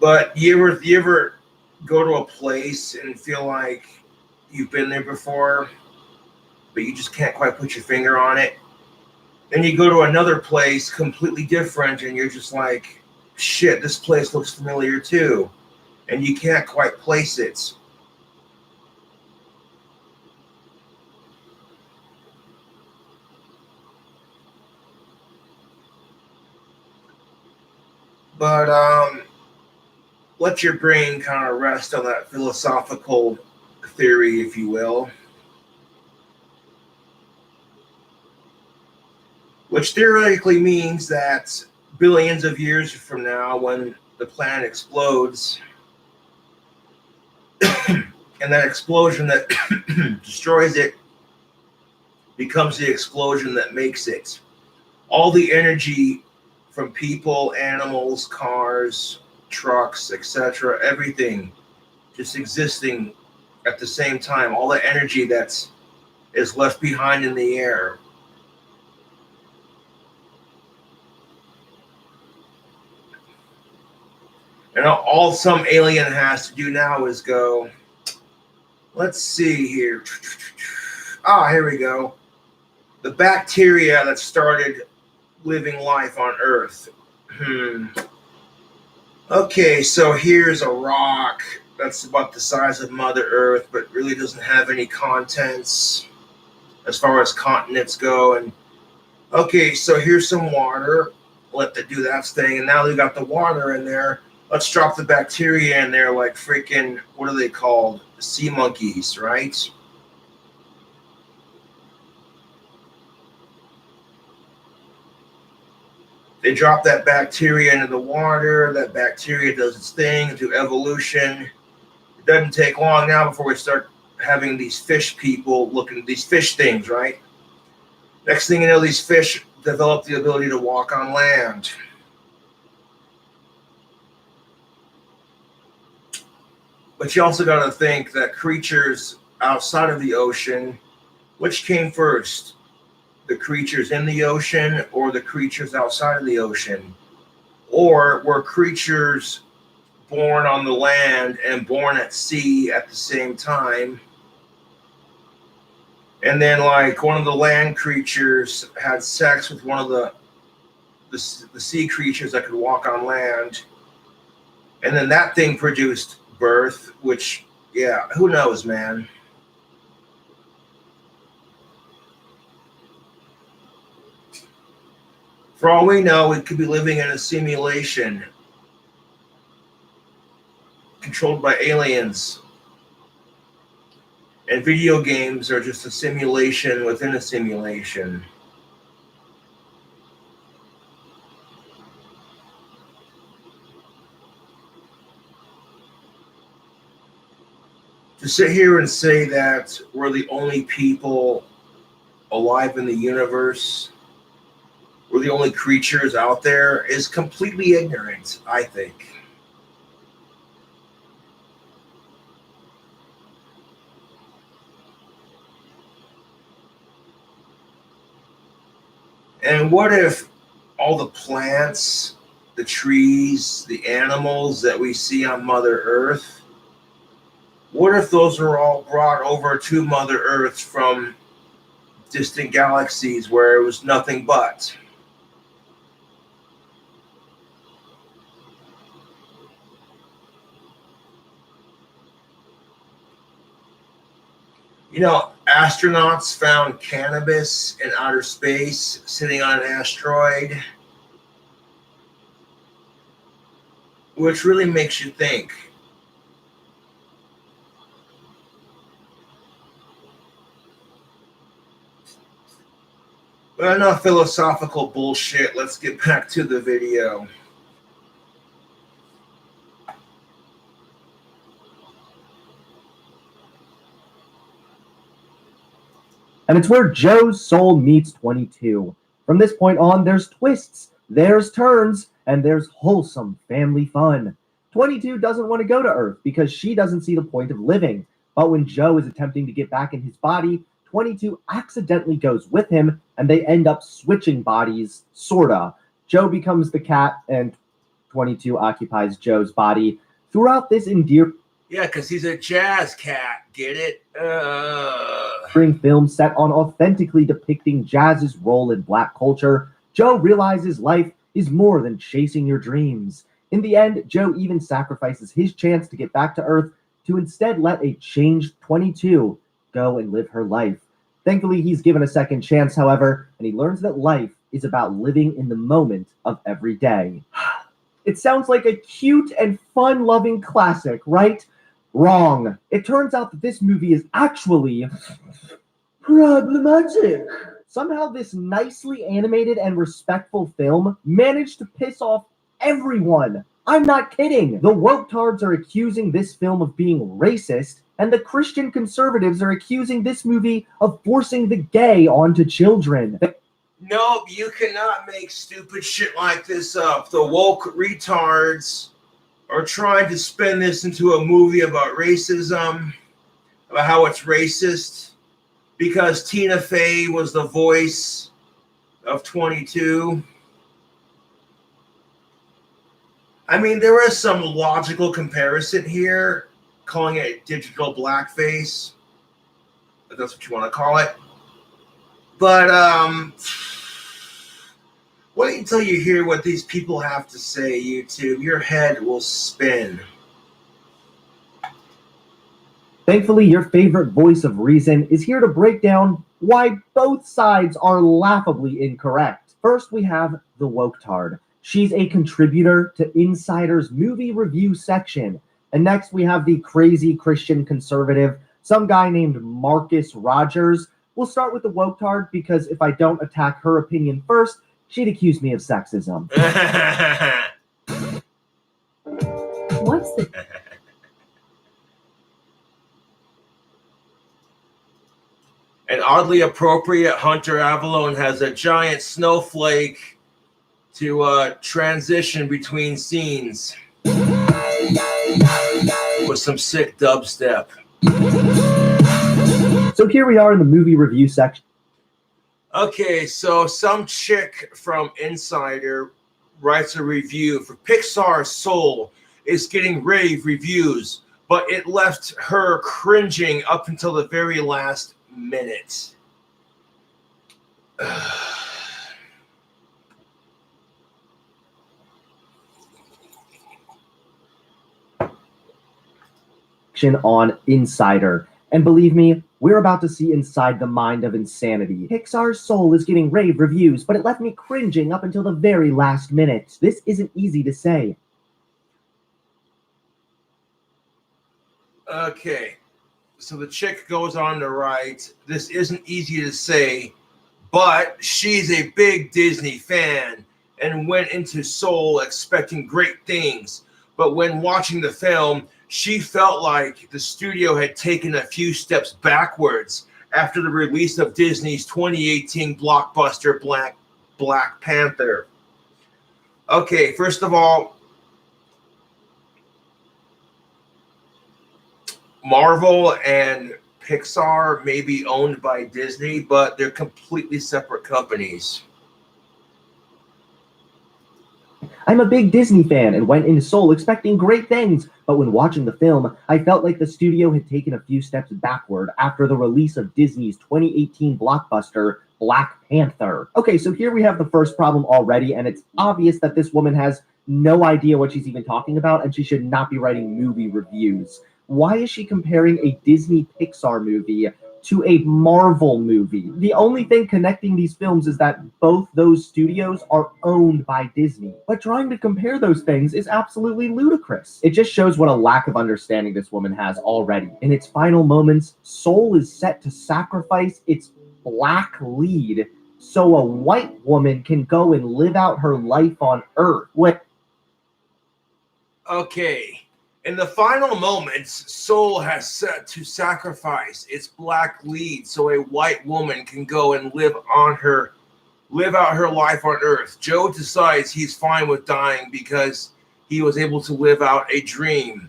But you ever go to a place and feel like you've been there before, but you just can't quite put your finger on it? Then you go to another place completely different, and you're just like, shit, this place looks familiar too. And you can't quite place it. But let your brain kind of rest on that philosophical theory, if you will. Which theoretically means that billions of years from now, when the planet explodes, and that explosion that destroys it becomes the explosion that makes it. All the energy from people, animals, cars, trucks, etc., everything just existing at the same time, all the energy that is left behind in the air. And all some alien has to do now is go, let's see here. Here we go. The bacteria that started living life on Earth. Okay, so here's a rock that's about the size of Mother Earth, but really doesn't have any contents as far as continents go. And okay, so here's some water. Let that do that thing. And now they got the water in there. Let's drop the bacteria in there like freaking, what are they called? Sea monkeys, right? They drop that bacteria into the water. That bacteria does its thing through evolution. It doesn't take long now before we start having these fish people looking at these fish things, right? Next thing you know, these fish develop the ability to walk on land. But you also got to think that creatures outside of the ocean, which came first? the creatures in the ocean or the creatures outside of the ocean? Or were creatures born on the land and born at sea at the same time? And then, like, one of the land creatures had sex with one of the sea creatures that could walk on land. And then that thing produced birth, which, yeah, who knows, man? For all we know, we could be living in a simulation controlled by aliens. And video games are just a simulation within a simulation. To sit here and say that we're the only people alive in the universe, we're the only creatures out there, is completely ignorant, I think. And what if all the plants, the trees, the animals that we see on Mother Earth, what if those are all brought over to Mother Earth from distant galaxies where it was nothing but? You know, astronauts found cannabis in outer space sitting on an asteroid, which really makes you think. But enough philosophical bullshit. Let's get back to the video. And it's where Joe's soul meets 22. From this point on, there's twists, there's turns, and there's wholesome family fun. 22 doesn't want to go to Earth because she doesn't see the point of living. But when Joe is attempting to get back in his body, 22 accidentally goes with him, and they end up switching bodies, sorta. Joe becomes the cat, and 22 occupies Joe's body. Throughout this endearing Yeah, because he's a jazz cat. Get it? film set on authentically depicting jazz's role in Black culture, Joe realizes life is more than chasing your dreams. In the end, Joe even sacrifices his chance to get back to Earth to instead let a changed 22 go and live her life. Thankfully, he's given a second chance, however, and he learns that life is about living in the moment of every day. It sounds like a cute and fun-loving classic, right? Wrong. It turns out that this movie is actually problematic. Somehow this nicely animated and respectful film managed to piss off everyone. I'm not kidding. The woke-tards are accusing this film of being racist, and the Christian conservatives are accusing this movie of forcing the gay onto children. Nope, you cannot make stupid shit like this up. The woke retards are trying to spin this into a movie about racism, about how it's racist, because Tina Fey was the voice of 22. I mean, there is some logical comparison here, calling it digital blackface, if that's what you want to call it. But wait until you hear what these people have to say, YouTube. Your head will spin. Thankfully, your favorite voice of reason is here to break down why both sides are laughably incorrect. First, we have the woke-tard. She's a contributor to Insider's movie review section. And next, we have the crazy Christian conservative, some guy named Marcus Rogers. We'll start with the woke-tard because if I don't attack her opinion first, she'd accuse me of sexism. What's the And oddly appropriate, Hunter Avalone has a giant snowflake to transition between scenes with some sick dubstep. So here we are in the movie review section. Okay, so some chick from Insider writes a review for Pixar's Soul is getting rave reviews, but it left her cringing up until the very last minute. On Insider. And believe me, we're about to see inside the mind of insanity. Pixar's Soul is getting rave reviews, but it left me cringing up until the very last minute. This isn't easy to say. Okay, so the chick goes on to write, this isn't easy to say, but she's a big Disney fan and went into Soul expecting great things. But when watching the film, she felt like the studio had taken a few steps backwards after the release of Disney's 2018 blockbuster Black Panther. Okay, first of all, Marvel and Pixar may be owned by Disney, but they're completely separate companies. I'm a big Disney fan and went into Soul expecting great things, but when watching the film, I felt like the studio had taken a few steps backward after the release of Disney's 2018 blockbuster, Black Panther. Okay, so here we have the first problem already, and it's obvious that this woman has no idea what she's even talking about, and she should not be writing movie reviews. Why is she comparing a Disney Pixar movie to a Marvel movie? The only thing connecting these films is that both those studios are owned by Disney. But trying to compare those things is absolutely ludicrous. It just shows what a lack of understanding this woman has already. In its final moments, Soul is set to sacrifice its black lead so a white woman can go and live out her life on Earth. What? Okay. In the final moments, Soul has set to sacrifice its black lead so a white woman can go and live out her life on Earth. Joe decides he's fine with dying because he was able to live out a dream.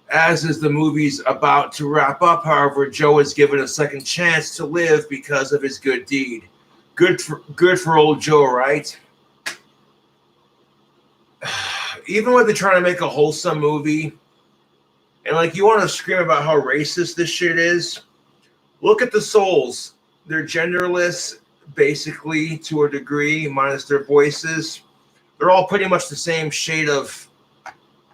As is the movie's about to wrap up, however, Joe is given a second chance to live because of his good deed. Good for old Joe, right? Even when they're trying to make a wholesome movie, and like you want to scream about how racist this shit is, look at the Souls. They're genderless, basically, to a degree, minus their voices. They're all pretty much the same shade of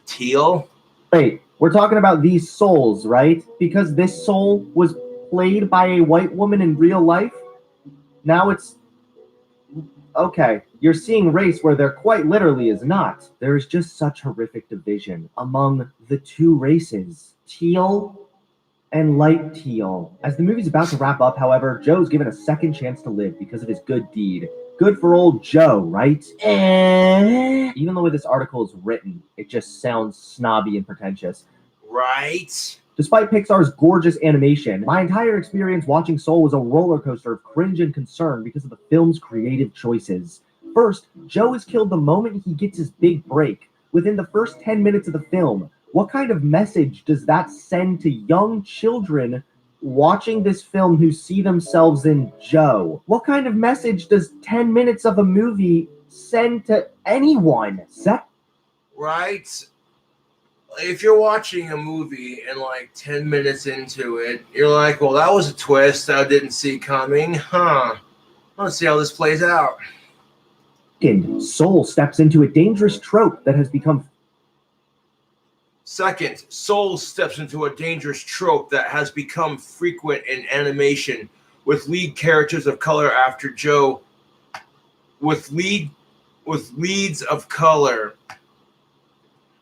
teal. Wait, we're talking about these souls, right? Because this soul was played by a white woman in real life? Now it's... Okay, you're seeing race where there quite literally is not. There is just such horrific division among the two races, teal and light teal. As the movie's about to wrap up, however, Joe's given a second chance to live because of his good deed. Good for old Joe, right? Even the way this article is written, it just sounds snobby and pretentious. Right? Despite Pixar's gorgeous animation, my entire experience watching Soul was a roller coaster of cringe and concern because of the film's creative choices. First, Joe is killed the moment he gets his big break. Within the first 10 minutes of the film, what kind of message does that send to young children watching this film who see themselves in Joe? What kind of message does 10 minutes of a movie send to anyone? Right? If you're watching a movie and like 10 minutes into it, you're like, well, that was a twist I didn't see coming. Let's see how this plays out. Soul steps into a dangerous trope that has become... Second, Soul steps into a dangerous trope that has become frequent in animation with lead characters of color after Joe. With leads of color.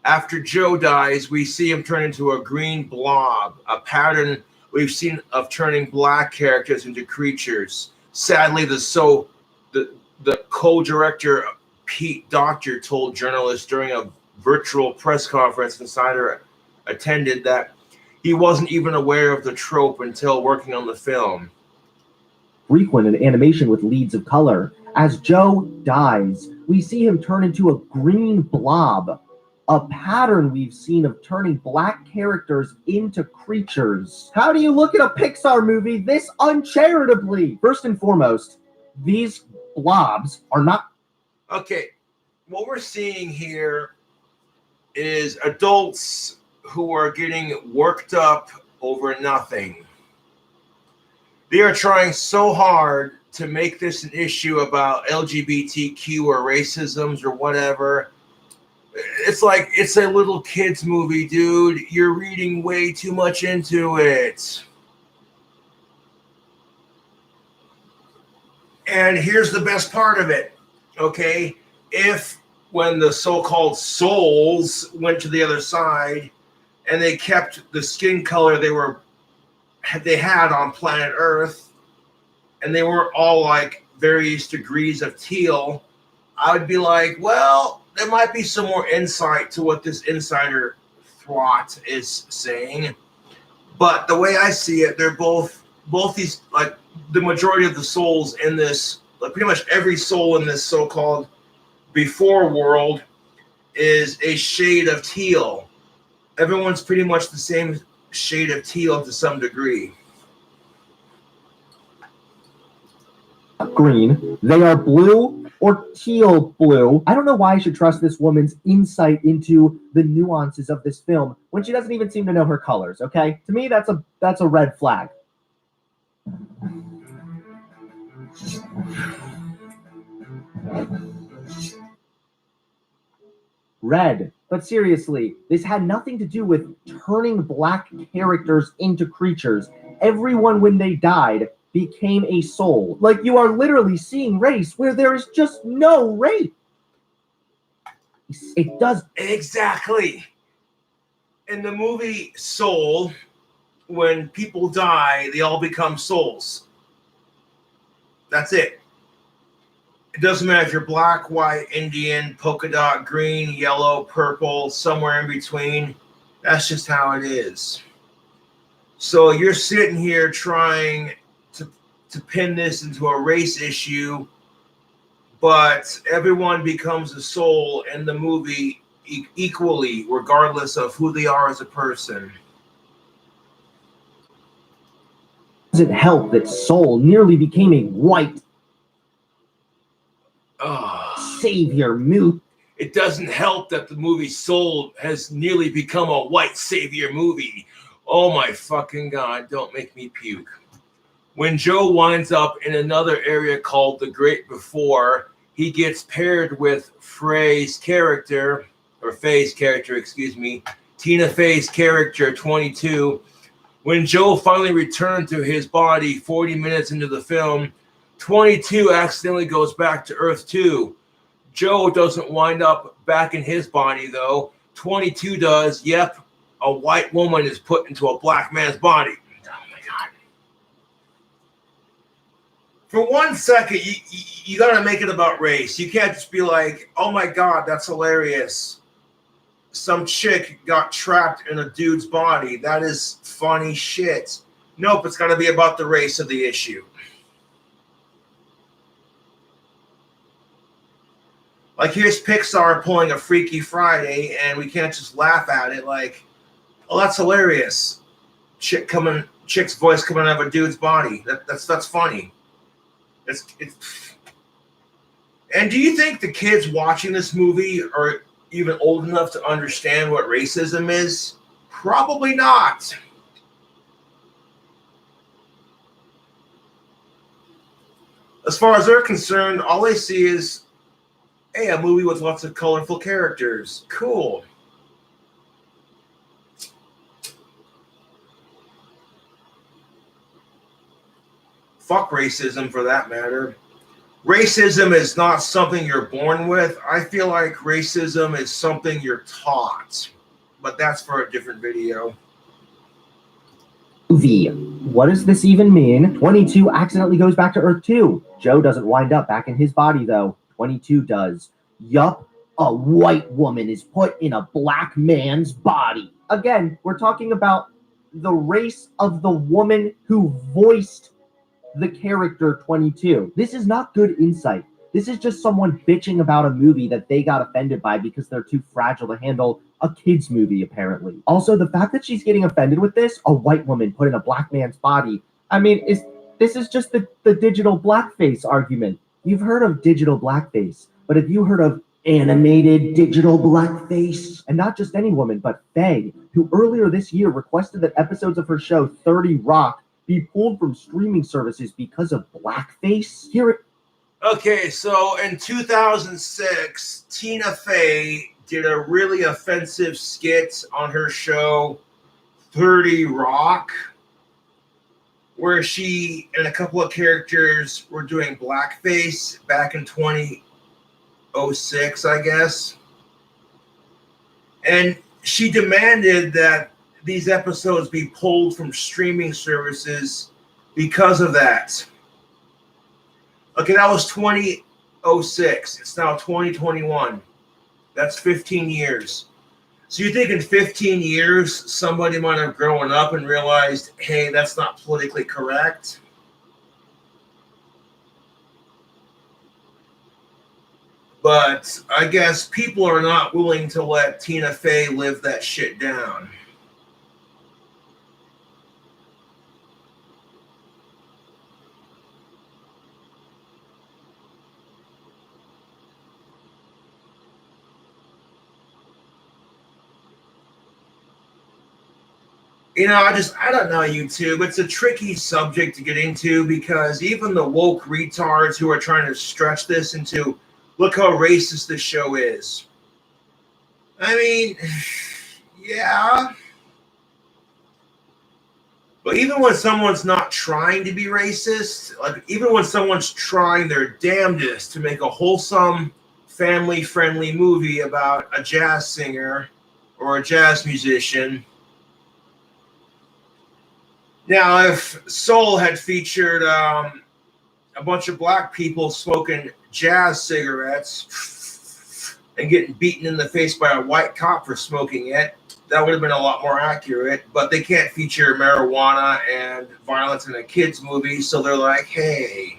After Joe dies, we see him turn into a green blob, a pattern we've seen of turning black characters into creatures. Sadly, the co-director Pete Docter told journalists during a virtual press conference Insider attended that he wasn't even aware of the trope until working on the film. Frequent in animation with leads of color. As Joe dies, we see him turn into a green blob, a pattern we've seen of turning black characters into creatures. How do you look at a Pixar movie this uncharitably? First and foremost, these blobs are not. Okay, what we're seeing here is adults who are getting worked up over nothing. They are trying so hard to make this an issue about LGBTQ or racisms or whatever. It's like it's a little kids movie, dude. You're reading way too much into it. And here's the best part of it, okay? If when the so-called souls went to the other side and they kept the skin color they had on planet Earth, and they were all like various degrees of teal, I would be like, well, there might be some more insight to what this insider thought is saying. But the way I see it, they're both these, like, the majority of the souls in this, like pretty much every soul in this so-called before world is a shade of teal. Everyone's pretty much the same shade of teal to some degree. Green. They are blue or teal blue. I don't know why I should trust this woman's insight into the nuances of this film when she doesn't even seem to know her colors, okay? To me, that's a red flag. Red. But seriously, this had nothing to do with turning black characters into creatures. Everyone, when they died, became a soul. Like, you are literally seeing race where there is just no race. It does. Exactly. In the movie Soul, when people die, they all become souls. That's it. It doesn't matter if you're black, white, Indian, polka dot, green, yellow, purple, somewhere in between. That's just how it is. So you're sitting here trying to pin this into a race issue, but everyone becomes a soul in the movie equally, regardless of who they are as a person. Doesn't help that Soul nearly became a white savior movie. It doesn't help that the movie Soul has nearly become a white savior movie. Oh my fucking God, don't make me puke. When Joe winds up in another area called the Great Before, he gets paired with Faye's character, Tina Fey's character, 22. When Joe finally returned to his body 40 minutes into the film, 22 accidentally goes back to Earth 2. Joe doesn't wind up back in his body, though. 22 does. Yep, a white woman is put into a black man's body. Oh, my God. For 1 second, you got to make it about race. You can't just be like, oh, my God, that's hilarious. Some chick got trapped in a dude's body. That is funny shit. Nope, it's got to be about the race of the issue. Like, here's Pixar pulling a Freaky Friday, and we can't just laugh at it like, oh, that's hilarious. Chick's voice coming out of a dude's body. That's funny. It's. And do you think the kids watching this movie are even old enough to understand what racism is? Probably not. As far as they're concerned, all they see is, hey, a movie with lots of colorful characters. Cool. Fuck racism, for that matter. Racism is not something you're born with. I feel like racism is something you're taught. But that's for a different video. What does this even mean? 22 accidentally goes back to Earth 2. Joe doesn't wind up back in his body, though. 22 does. Yup, a white woman is put in a black man's body. Again, we're talking about the race of the woman who voiced the character 22. This is not good insight. This is just someone bitching about a movie that they got offended by because they're too fragile to handle a kid's movie, apparently. Also, the fact that she's getting offended with this, a white woman put in a black man's body, I mean, This is just the digital blackface argument. You've heard of digital blackface, but have you heard of animated digital blackface? And not just any woman, but Faye, who earlier this year requested that episodes of her show 30 Rock be pulled from streaming services because of blackface. Okay, so in 2006, Tina Fey did a really offensive skit on her show 30 Rock, where she and a couple of characters were doing blackface back in 2006, I guess. And she demanded that these episodes be pulled from streaming services because of that. Okay, that was 2006. It's now 2021. That's 15 years. So you think in 15 years, somebody might have grown up and realized, hey, that's not politically correct? But I guess people are not willing to let Tina Fey live that shit down. You know, I don't know, YouTube. It's a tricky subject to get into because even the woke retards who are trying to stretch this into, look how racist this show is. I mean, yeah. But even when someone's not trying to be racist, like even when someone's trying their damnedest to make a wholesome, family-friendly movie about a jazz singer or a jazz musician. Now, if Soul had featured a bunch of black people smoking jazz cigarettes and getting beaten in the face by a white cop for smoking it, that would have been a lot more accurate. But they can't feature marijuana and violence in a kids' movie, so they're like, hey.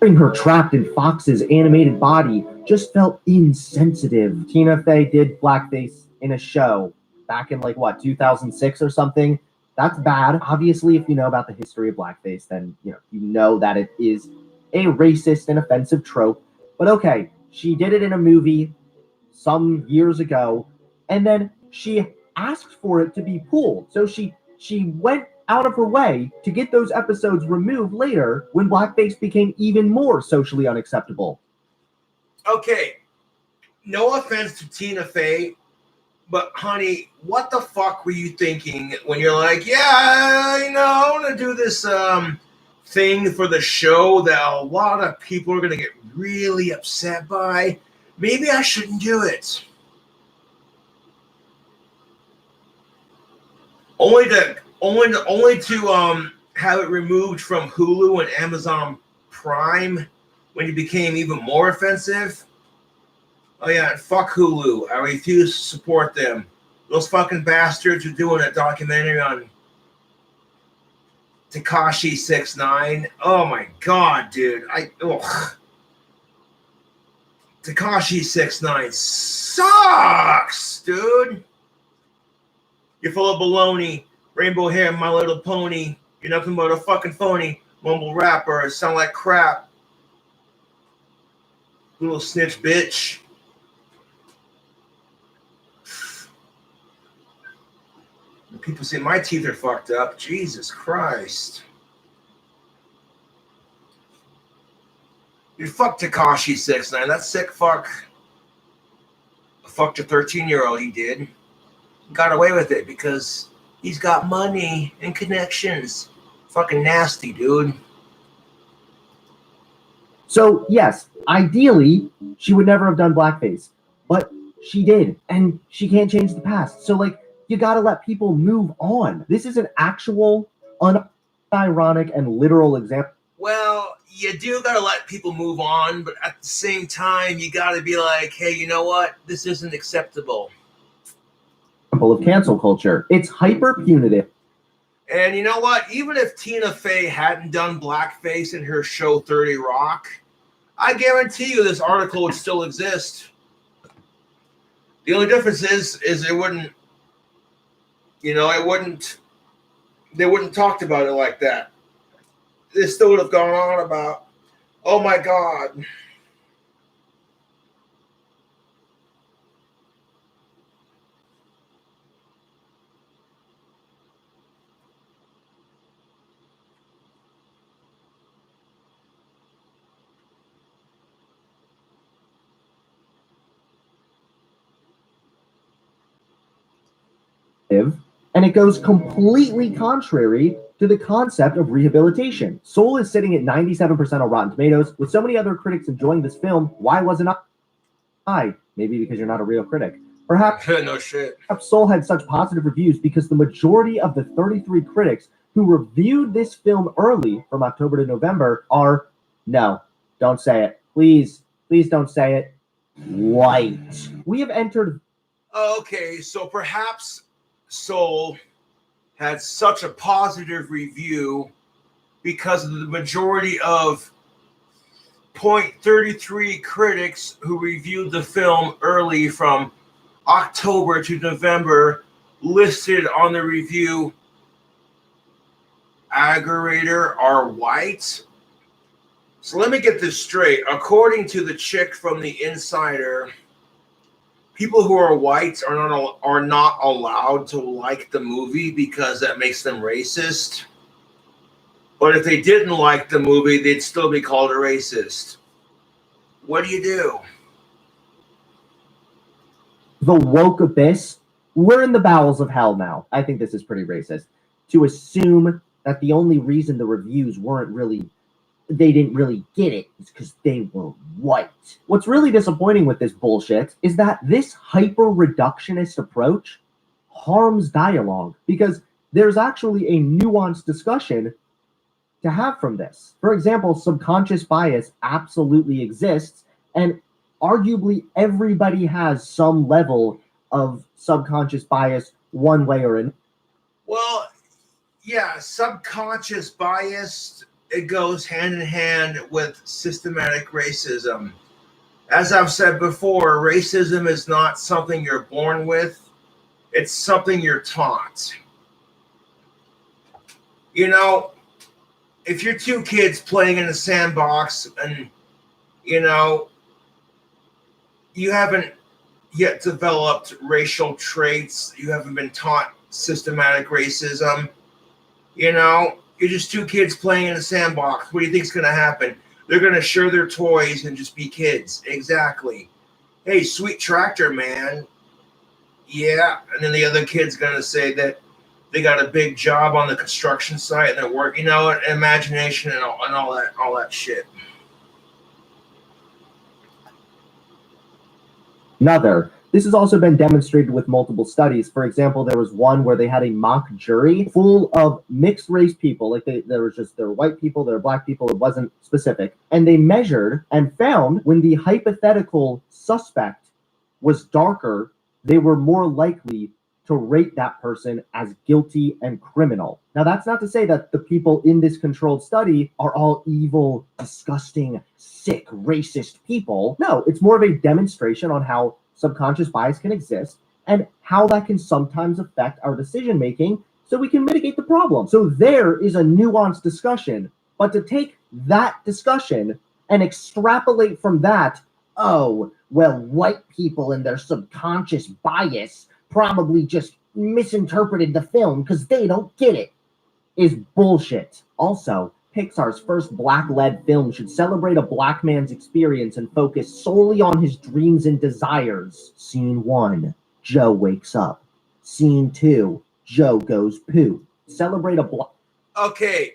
Her trapped in Fox's animated body just felt insensitive. Tina Fey did blackface in a show back in 2006 or something. That's bad. Obviously, if you know about the history of blackface, then you know that it is a racist and offensive trope. But okay, she did it in a movie some years ago, and then she asked for it to be pulled. So she went out of her way to get those episodes removed later when blackface became even more socially unacceptable. Okay, no offense to Tina Fey, but honey, what the fuck were you thinking when you're like, yeah, I want to do this thing for the show that a lot of people are going to get really upset by. Maybe I shouldn't do it. Only to have it removed from Hulu and Amazon Prime when it became even more offensive. Oh yeah, and fuck Hulu. I refuse to support them. Those fucking bastards are doing a documentary on Tekashi 6ix9ine. Oh my god, dude. Tekashi 6ix9ine sucks, dude. You're full of baloney. Rainbow hair, My Little Pony. You're nothing but a fucking phony. Mumble rapper. Sound like crap. Little snitch bitch. People say my teeth are fucked up. Jesus Christ. You fucked Tekashi 6ix9ine. That sick fuck. Fucked a 13-year-old, he did. Got away with it because he's got money and connections. Fucking nasty, dude. So, yes, ideally, she would never have done blackface. But she did, and she can't change the past. So, you gotta let people move on. This is an actual, unironic, and literal example. Well, you do gotta let people move on, but at the same time, you gotta be like, hey, you know what? This isn't acceptable. Of cancel culture. It's hyper punitive. And you know what? Even if Tina Fey hadn't done blackface in her show 30 Rock, I guarantee you this article would still exist. The only difference is it wouldn't, they wouldn't talked about it like that. They still would have gone on about, oh my God. And it goes completely contrary to the concept of rehabilitation. Soul is sitting at 97% on Rotten Tomatoes. With so many other critics enjoying this film, why wasn't I? Maybe because you're not a real critic. Perhaps No shit. Soul had such positive reviews because the majority of the 33 critics who reviewed this film early from October to November are, no, don't say it. Please don't say it. White. We have entered. Okay, so perhaps Soul had such a positive review because of the majority of 0.33 critics who reviewed the film early from October to November listed on the review aggregator are white. So let me get this straight. According to the chick from the Insider, people who are white are not allowed to like the movie because that makes them racist. But if they didn't like the movie, they'd still be called a racist. What do you do? The woke abyss. We're in the bowels of hell now. I think this is pretty racist. To assume that the only reason the reviews they didn't really get it is because they were white. What's really disappointing with this bullshit is that this hyper reductionist approach harms dialogue because there's actually a nuanced discussion to have from this. For example, subconscious bias absolutely exists, and arguably everybody has some level of subconscious bias one way or another. Well, yeah, subconscious bias, it goes hand in hand with systematic racism. As I've said before, racism is not something you're born with. It's something you're taught. You know, if you're two kids playing in a sandbox and, you haven't yet developed racial traits, you haven't been taught systematic racism, you're just two kids playing in a sandbox. What do you think is going to happen? They're going to share their toys and just be kids. Exactly. Hey, sweet tractor, man. Yeah. And then the other kid's going to say that they got a big job on the construction site and they're working, imagination and all that shit. This has also been demonstrated with multiple studies. For example, there was one where they had a mock jury full of mixed race people. Like there were white people, there were black people. It wasn't specific. And they measured and found when the hypothetical suspect was darker, they were more likely to rate that person as guilty and criminal. Now, that's not to say that the people in this controlled study are all evil, disgusting, sick, racist people. No, it's more of a demonstration on how subconscious bias can exist and how that can sometimes affect our decision making so we can mitigate the problem. So there is a nuanced discussion, but to take that discussion and extrapolate from that, oh, well, white people and their subconscious bias probably just misinterpreted the film because they don't get it, is bullshit. Also, Pixar's first black-led film should celebrate a black man's experience and focus solely on his dreams and desires. Scene 1, Joe wakes up. Scene 2, Joe goes poo. Celebrate a black... Okay.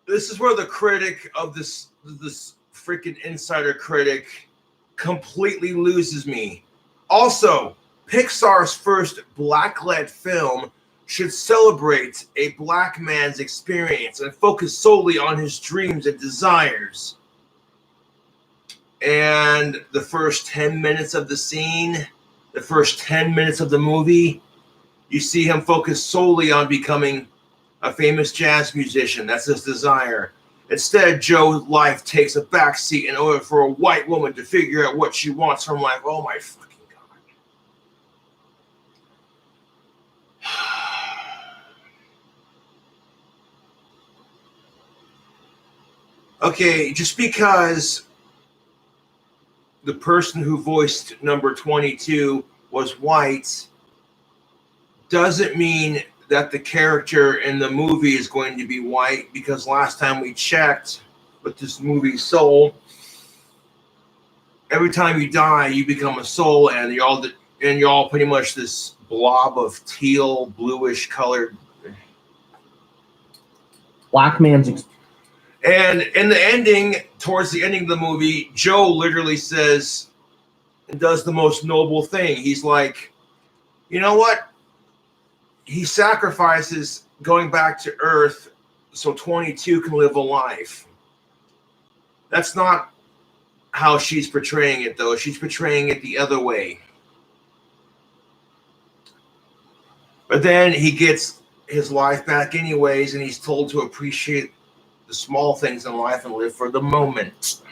This is where the critic of this freaking Insider critic completely loses me. Also, Pixar's first black-led film should celebrate a black man's experience and focus solely on his dreams and desires. And the first 10 minutes of the scene, the first 10 minutes of the movie, you see him focus solely on becoming a famous jazz musician. That's his desire. Instead, Joe's life takes a backseat in order for a white woman to figure out what she wants from life. Oh my fucking God. Okay, just because the person who voiced number 22 was white doesn't mean that the character in the movie is going to be white, because last time we checked with this movie Soul, every time you die, you become a soul, and you're all pretty much this blob of teal, bluish colored. Black man's And in the ending, towards the ending of the movie, Joe literally says and does the most noble thing. He's like, you know what? He sacrifices going back to Earth so 22 can live a life. That's not how she's portraying it, though. She's portraying it the other way. But then he gets his life back anyways, and he's told to appreciate the small things in life and live for the moment.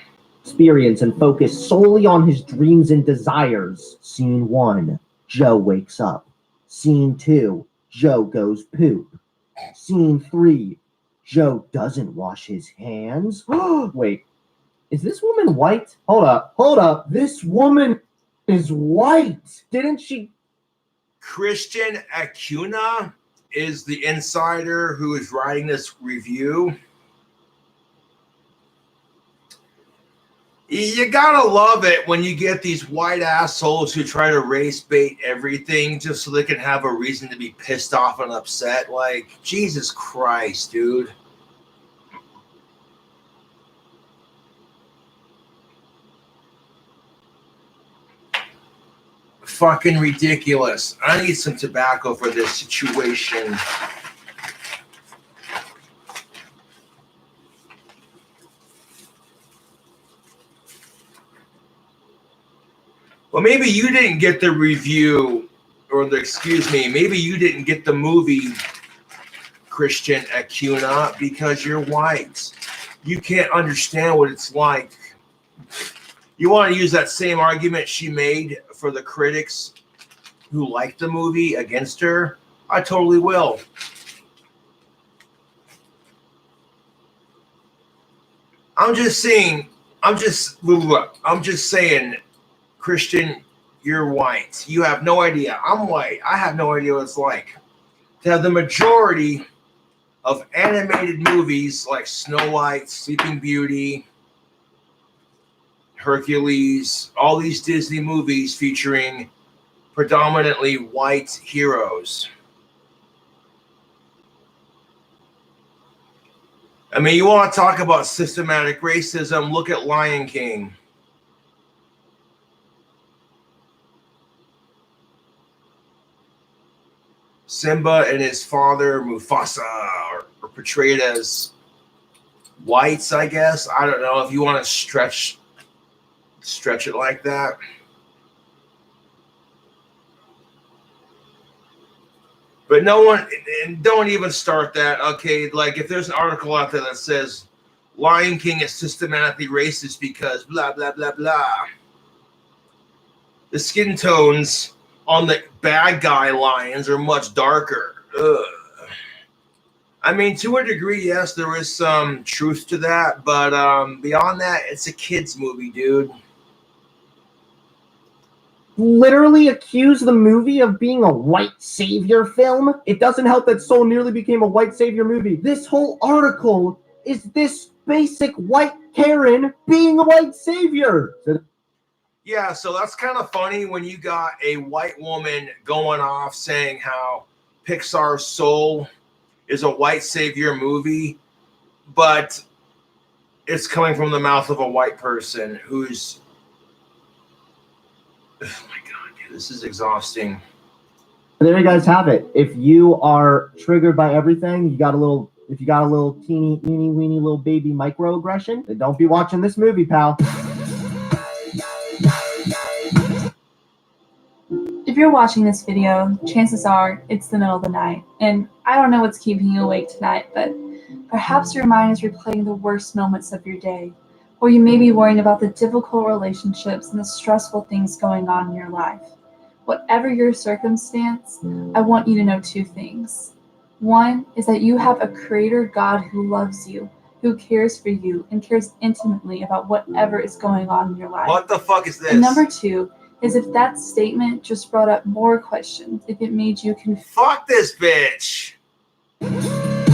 experience and focus solely on his dreams and desires. Scene 1, Joe wakes up. Scene 2, Joe goes poop. Scene 3, Joe doesn't wash his hands. Wait, is this woman white? Hold up. This woman is white. Didn't she? Christian Acuna is the insider who is writing this review. You gotta love it when you get these white assholes who try to race bait everything just so they can have a reason to be pissed off and upset. Like, Jesus Christ, dude. Fucking ridiculous. I need some tobacco for this situation. Well, maybe you didn't get the review, maybe you didn't get the movie, Christian Acuna, because you're white. You can't understand what it's like. You want to use that same argument she made for the critics who liked the movie against her? I totally will. I'm just saying, Christian, you're white. You have no idea. I'm white. I have no idea what it's like to have the majority of animated movies like Snow White, Sleeping Beauty, Hercules, all these Disney movies featuring predominantly white heroes. I mean, you want to talk about systematic racism? Look at Lion King. Simba and his father, Mufasa, are portrayed as whites, I guess. I don't know if you want to stretch it like that. But no one, and don't even start that. Okay, like if there's an article out there that says Lion King is systematically racist because blah, blah, blah, blah. The skin tones on the bad guy lions are much darker. Ugh. I mean, to a degree, yes, there is some truth to that. But beyond that, it's a kid's movie, dude. Literally accuse the movie of being a white savior film? It doesn't help that Soul nearly became a white savior movie. This whole article is this basic white Karen being a white savior. Yeah, so that's kind of funny when you got a white woman going off saying how Pixar's Soul is a white savior movie, but it's coming from the mouth of a white person who's... Oh my God, dude, this is exhausting. There you guys have it. If you are triggered by everything, if you got a little teeny, weeny little baby microaggression, then don't be watching this movie, pal. If you're watching this video, chances are it's the middle of the night, and I don't know what's keeping you awake tonight, but perhaps your mind is replaying the worst moments of your day, or you may be worrying about the difficult relationships and the stressful things going on in your life. Whatever your circumstance, I want you to know two things. One is that you have a creator God who loves you, who cares for you, and cares intimately about whatever is going on in your life. What the fuck is this? And number two is if that statement just brought up more questions, if it made you confused. Fuck this bitch.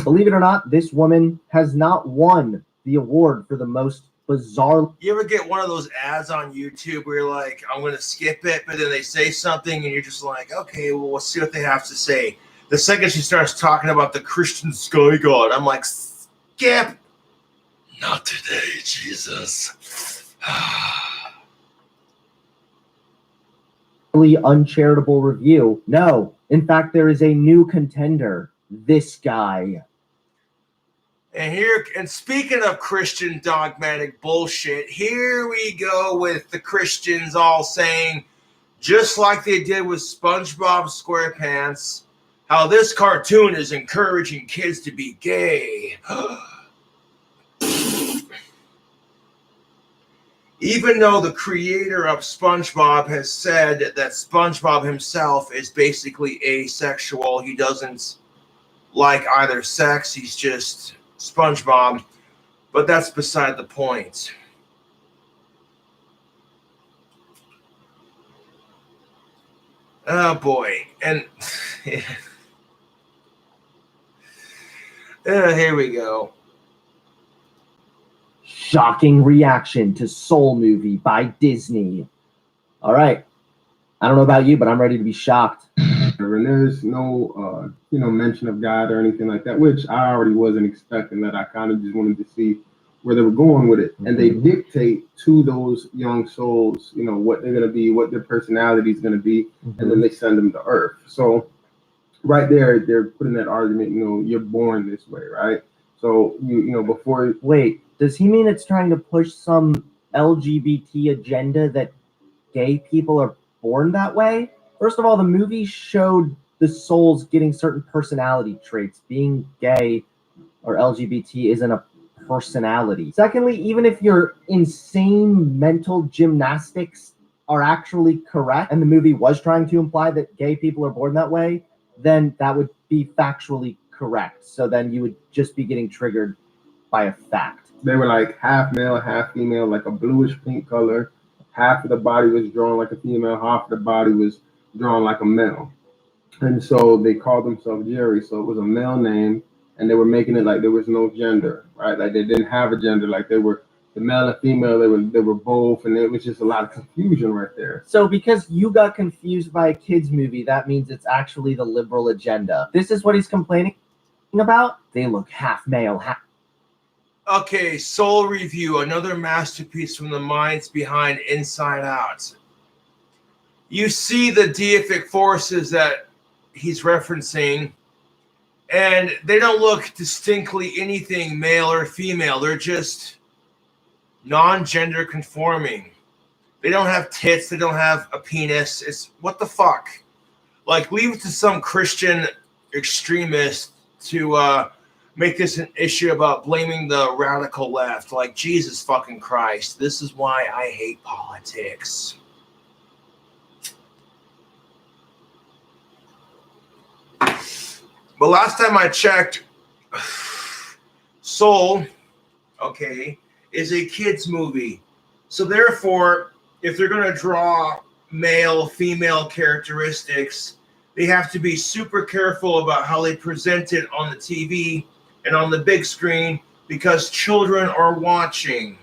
Believe it or not, this woman has not won the award for the most bizarre. You ever get one of those ads on YouTube where you're like, I'm going to skip it, but then they say something and you're just like, okay, well, we'll see what they have to say. The second she starts talking about the Christian sky god, I'm like, skip. Not today, Jesus. Really uncharitable review. No, in fact, there is a new contender. This guy. And speaking of Christian dogmatic bullshit, here we go with the Christians all saying, just like they did with SpongeBob SquarePants, how this cartoon is encouraging kids to be gay. Even though the creator of SpongeBob has said that SpongeBob himself is basically asexual, he doesn't like either sex, he's just SpongeBob, but that's beside the point. Oh boy, and here we go. Shocking reaction to Soul movie by Disney. All right, I don't know about you, but I'm ready to be shocked. And there's no, mention of God or anything like that, which I already wasn't expecting. That I kind of just wanted to see where they were going with it. And they dictate to those young souls, what they're going to be, what their personality is going to be, and then they send them to Earth. So right there, they're putting that argument, you're born this way, right? So, before... Wait, does he mean it's trying to push some LGBT agenda that gay people are born that way? First of all, the movie showed the souls getting certain personality traits. Being gay or LGBT isn't a personality. Secondly, even if your insane mental gymnastics are actually correct, and the movie was trying to imply that gay people are born that way, then that would be factually correct. So then you would just be getting triggered by a fact. They were like half male, half female, like a bluish pink color. Half of the body was drawn like a female, half of the body was drawn like a male. And so they called themselves Jerry. So it was a male name, and they were making it like there was no gender, right? Like they didn't have a gender, like they were the male and female, they were both, and it was just a lot of confusion right there. So because you got confused by a kid's movie, that means it's actually the liberal agenda. This is what he's complaining about? They look half male, half... Okay, Soul Review, another masterpiece from the minds behind Inside Out. You see the deific forces that he's referencing, and they don't look distinctly anything male or female. They're just non-gender conforming. They don't have tits. They don't have a penis. It's what the fuck? Like, leave it to some Christian extremist to make this an issue about blaming the radical left. Like, Jesus fucking Christ. This is why I hate politics. But last time I checked, Soul, okay, is a kid's movie. So therefore, if they're going to draw male, female characteristics, they have to be super careful about how they present it on the TV and on the big screen because children are watching.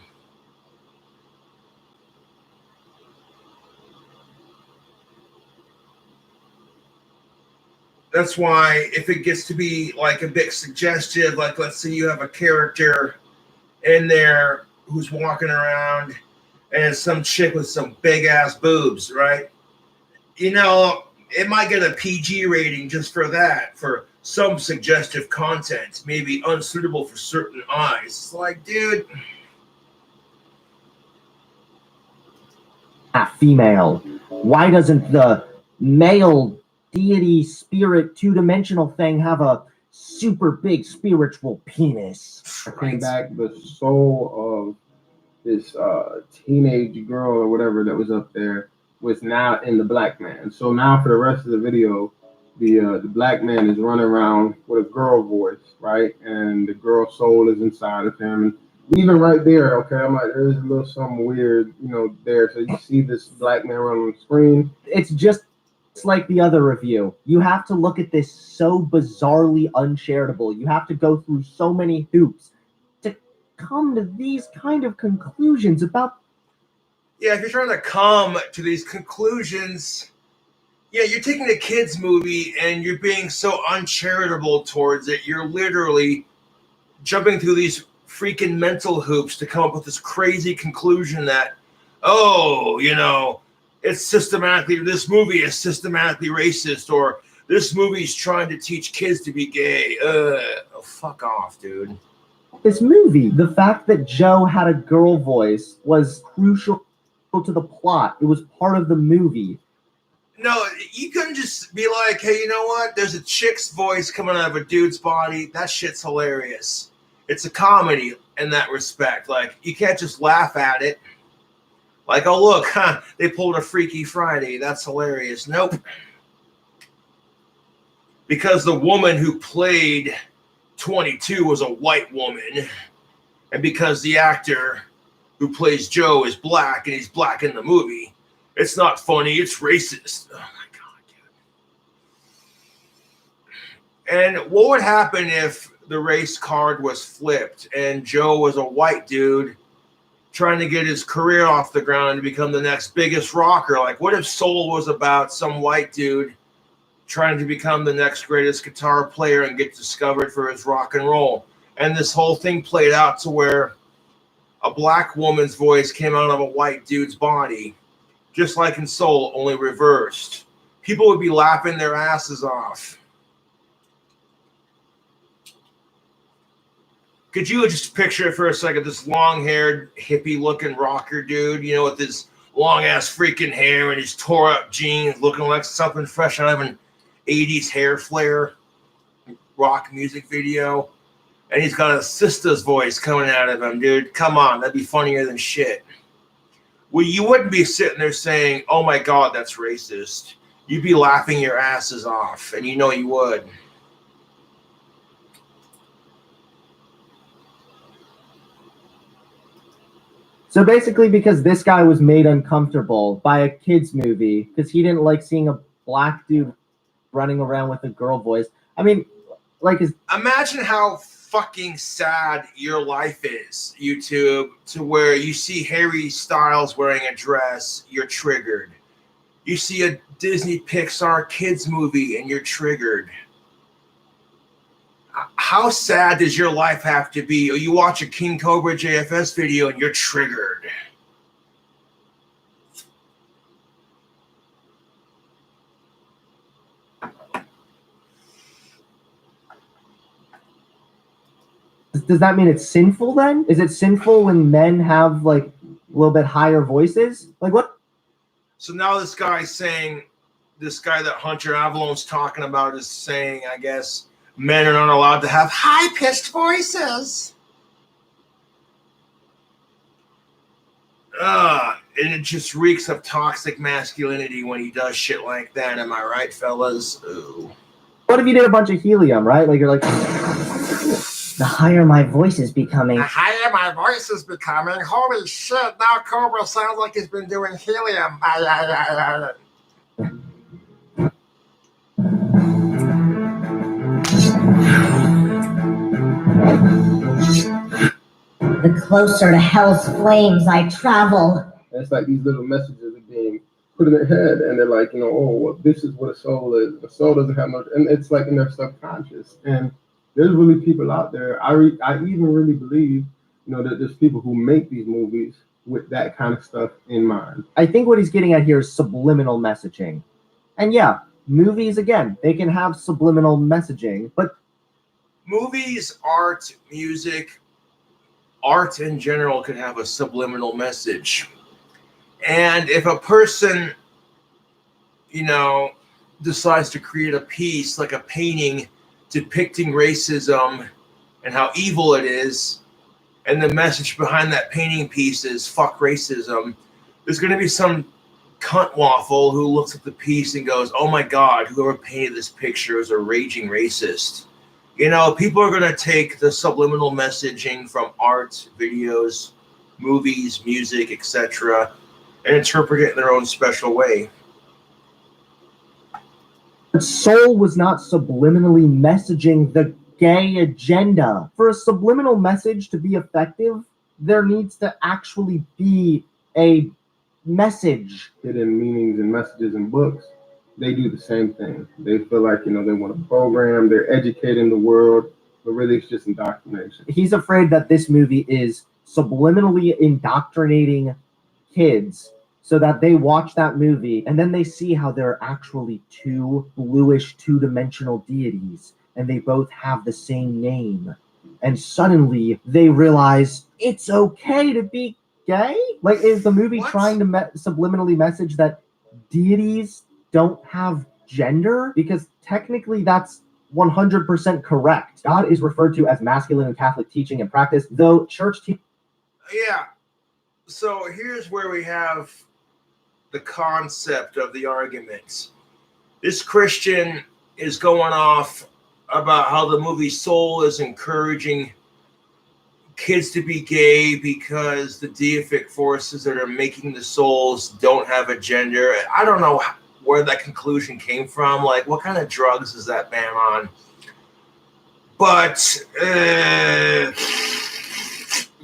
That's why if it gets to be like a bit suggestive, like let's say you have a character in there who's walking around and it's some chick with some big ass boobs, right? it might get a PG rating just for that, for some suggestive content, maybe unsuitable for certain eyes. It's like, dude. Female. Why doesn't the male deity spirit two-dimensional thing have a super big spiritual penis? Came back the soul of this teenage girl or whatever that was up there was now in the black man. So now for the rest of the video, the black man is running around with a girl voice, right? And the girl soul is inside of him. And even right there, okay, I'm like, there's a little something weird, there. So you see this black man run on the screen. It's like the other review. You have to look at this so bizarrely uncharitable. You have to go through so many hoops to come to these kind of conclusions about. Yeah, if you're trying to come to these conclusions, yeah, you're taking a kid's movie and you're being so uncharitable towards it. You're literally jumping through these freaking mental hoops to come up with this crazy conclusion that, this movie is systematically racist, or this movie's trying to teach kids to be gay. Fuck off, dude. This movie, the fact that Joe had a girl voice was crucial to the plot. It was part of the movie. No, you couldn't just be like, hey, you know what? There's a chick's voice coming out of a dude's body. That shit's hilarious. It's a comedy in that respect. Like, you can't just laugh at it. Like, oh, look, they pulled a Freaky Friday. That's hilarious. Nope. Because the woman who played 22 was a white woman, and because the actor who plays Joe is black, and he's black in the movie, it's not funny, it's racist. Oh my God, dude. And what would happen if the race card was flipped and Joe was a white dude trying to get his career off the ground to become the next biggest rocker? Like, what if Soul was about some white dude trying to become the next greatest guitar player and get discovered for his rock and roll? And this whole thing played out to where a black woman's voice came out of a white dude's body, just like in Soul, only reversed. People would be laughing their asses off. Could you just picture it for a second? This long-haired, hippie-looking rocker dude, with his long-ass freaking hair and his tore-up jeans, looking like something fresh out of an 80s hair flare rock music video. And he's got a sister's voice coming out of him, dude. Come on, that'd be funnier than shit. Well, you wouldn't be sitting there saying, oh my God, that's racist. You'd be laughing your asses off, and you would. So basically, because this guy was made uncomfortable by a kid's movie, because he didn't like seeing a black dude running around with a girl voice. I mean, imagine how fucking sad your life is, YouTube, to where you see Harry Styles wearing a dress, you're triggered. You see a Disney Pixar kids movie and you're triggered. How sad does your life have to be? Or you watch a King Cobra JFS video and you're triggered. Does that mean it's sinful then? Is it sinful when men have like a little bit higher voices? Like what? So now this guy that Hunter Avalon's talking about is saying, I guess, men are not allowed to have high-pitched voices. And it just reeks of toxic masculinity when he does shit like that. Am I right, fellas? Ooh. What if you did a bunch of helium, right? Like you're like, the higher my voice is becoming. The higher my voice is becoming. Holy shit, now Cobra sounds like he's been doing helium. The closer to hell's flames I travel. It's like these little messages are being put in their head, and they're like, this is what a soul is. A soul doesn't have much, and it's like in their subconscious. And there's really people out there. I even really believe, that there's people who make these movies with that kind of stuff in mind. I think what he's getting at here is subliminal messaging. And yeah, Movies, again, they can have subliminal messaging, but Movies, art, music, art in general could have a subliminal message. And if a person, decides to create a piece like a painting depicting racism and how evil it is, and the message behind that painting piece is fuck racism, there's going to be some cunt waffle who looks at the piece and goes, oh my God, whoever painted this picture is a raging racist. People are going to take the subliminal messaging from art, videos, movies, music, etc., and interpret it in their own special way. Soul was not subliminally messaging the gay agenda. For a subliminal message to be effective, there needs to actually be a message. Hidden meanings and messages in books, they do the same thing. They feel like, they want to program, they're educating the world, but really it's just indoctrination. He's afraid that this movie is subliminally indoctrinating kids so that they watch that movie and then they see how there are actually two bluish two-dimensional deities and they both have the same name. And suddenly they realize it's okay to be gay? Like, is the movie trying to subliminally message that deities don't have gender? Because technically that's 100% correct. God is referred to as masculine in Catholic teaching and practice, though church Yeah. So here's where we have the concept of the argument. This Christian is going off about how the movie Soul is encouraging kids to be gay because the deific forces that are making the souls don't have a gender. I don't know where that conclusion came from. Like, what kind of drugs is that man on? But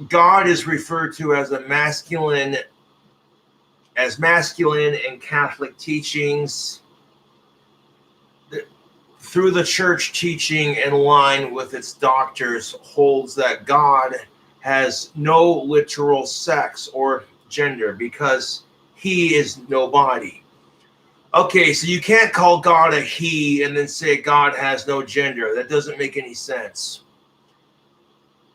God is referred to as masculine in Catholic teachings. Through the church teaching in line with its doctors holds that God has no literal sex or gender because he is nobody. Okay, so you can't call God a he and then say God has no gender. That doesn't make any sense.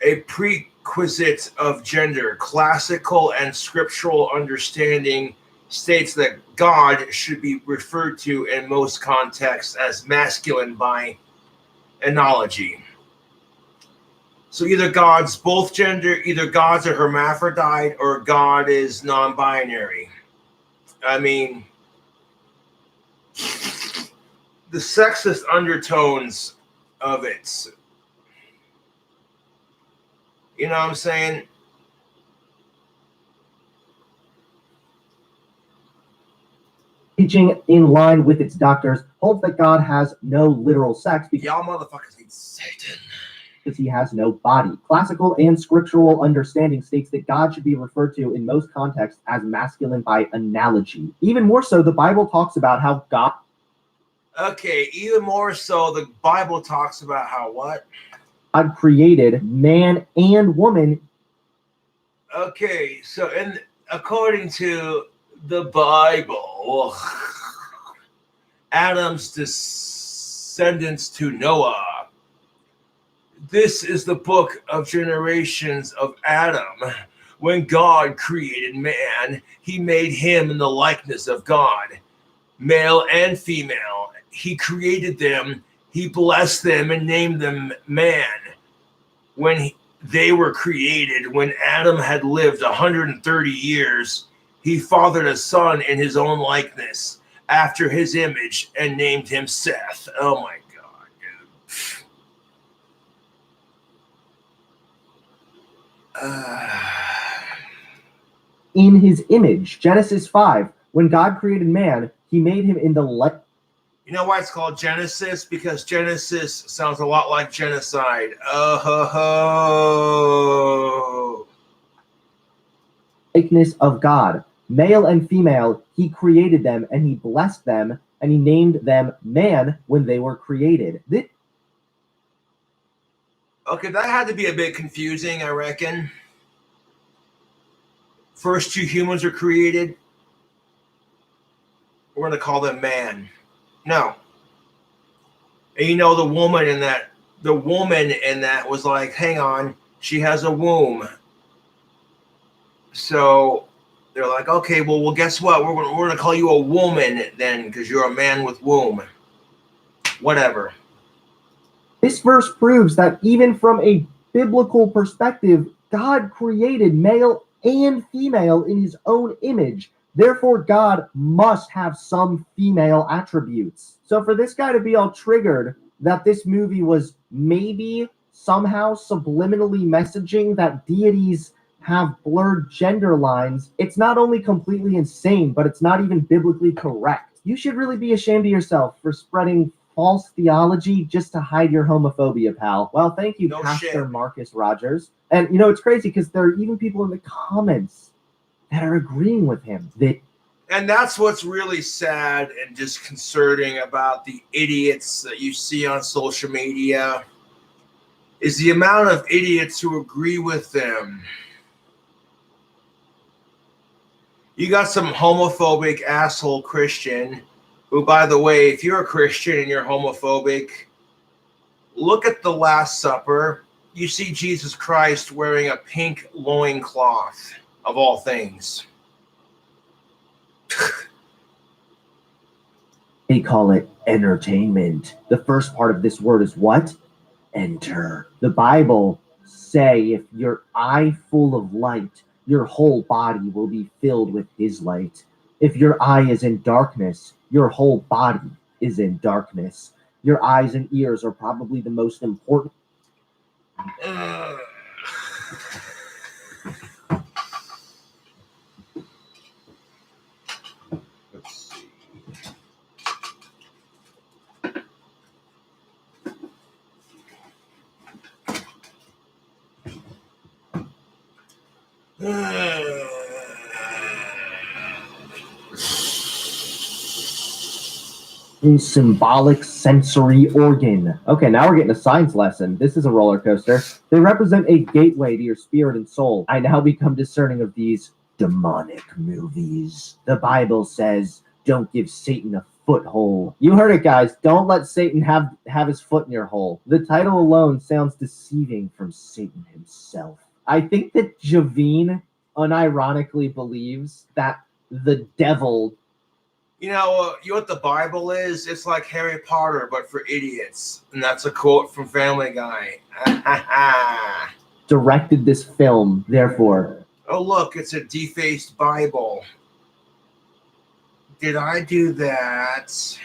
A prerequisite of gender, classical and scriptural understanding, states that God should be referred to in most contexts as masculine by analogy. So either God's both gender, either God's a hermaphrodite or God is non-binary. I mean, the sexist undertones of it. You know what I'm saying? teaching in line with its doctors holds that God has no literal sex because y'all motherfuckers hate Satan. He has no body. Classical and scriptural understanding states that God should be referred to in most contexts as masculine by analogy. Even more so, the Bible talks about how God... Okay, even more so, the Bible talks about how what? God created man and woman. Okay, so according to the Bible, Adam's descendants to Noah. This is the book of generations of Adam. When God created man, he made him in the likeness of God, male and female. He created them, he blessed them and named them man. When they were created, when Adam had lived 130 years, he fathered a son in his own likeness, after his image, and named him Seth. Oh my God, dude. In his image, Genesis 5, when God created man, he made him in the You know why it's called Genesis? Because Genesis sounds a lot like genocide. Oh ho ho. Likeness of God. Male and female, he created them and he blessed them and he named them man when they were created. Okay, that had to be a bit confusing, I reckon. First two humans are created. We're going to call them man. No. And you know the woman in that was like, hang on, she has a womb. So they're like, okay, well, guess what? We're gonna call you a woman then, because you're a man with womb. Whatever. This verse proves that even from a biblical perspective, God created male and female in his own image. Therefore, God must have some female attributes. So for this guy to be all triggered that this movie was maybe somehow subliminally messaging that deities have blurred gender lines, it's not only completely insane, but it's not even biblically correct. You should really be ashamed of yourself for spreading false theology just to hide your homophobia, pal. Well, thank you, No Pastor shit. Marcus Rogers. And you know, it's crazy because there are even people in the comments that are agreeing with him. And that's what's really sad and disconcerting about the idiots that you see on social media, is the amount of idiots who agree with them. You got some homophobic asshole Christian who, by the way, if you're a Christian and you're homophobic, look at the Last Supper. You see Jesus Christ wearing a pink loincloth, of all things. They call it entertainment. The first part of this word is what? Enter. The Bible say if your eye full of light, your whole body will be filled with his light. If your eye is in darkness, your whole body is in darkness. Your eyes and ears are probably the most important. Let's see. Symbolic sensory organ. Okay, now we're getting a science lesson. This is a roller coaster. They represent a gateway to your spirit and soul. I now become discerning of these demonic movies. The Bible says, don't give Satan a foothold. You heard it, guys. Don't let Satan have his foot in your hole. The title alone sounds deceiving from Satan himself. I think that Javine unironically believes that the devil. You know what the Bible is? It's like Harry Potter, but for idiots. And that's a quote from Family Guy. Directed this film, therefore. Oh, look, it's a defaced Bible. Did I do that?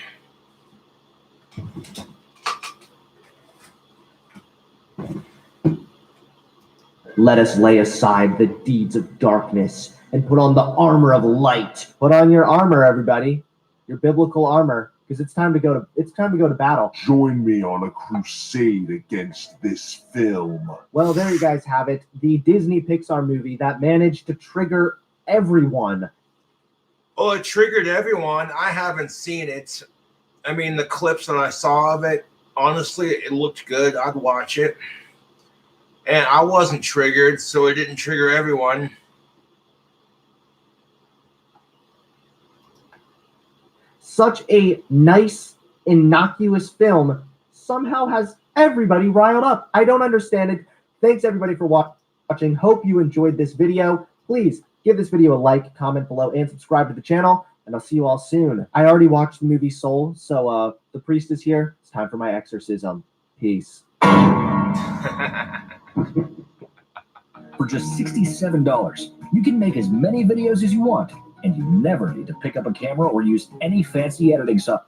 Let us lay aside the deeds of darkness and put on the armor of light. Put on your armor, everybody. Your biblical armor, because it's time to go to battle. Join me on a crusade against this film. Well, there you guys have it. The Disney Pixar movie that managed to trigger everyone. Well, it triggered everyone. I haven't seen it. I mean, the clips that I saw of it, honestly, it looked good. I'd watch it. And I wasn't triggered, so it didn't trigger everyone. Such a nice, innocuous film somehow has everybody riled up. I don't understand it. Thanks, everybody, for watching. Hope you enjoyed this video. Please give this video a like, comment below, and subscribe to the channel. And I'll see you all soon. I already watched the movie Soul, so the priest is here. It's time for my exorcism. Peace. For just $67, you can make as many videos as you want, and you never need to pick up a camera or use any fancy editing software.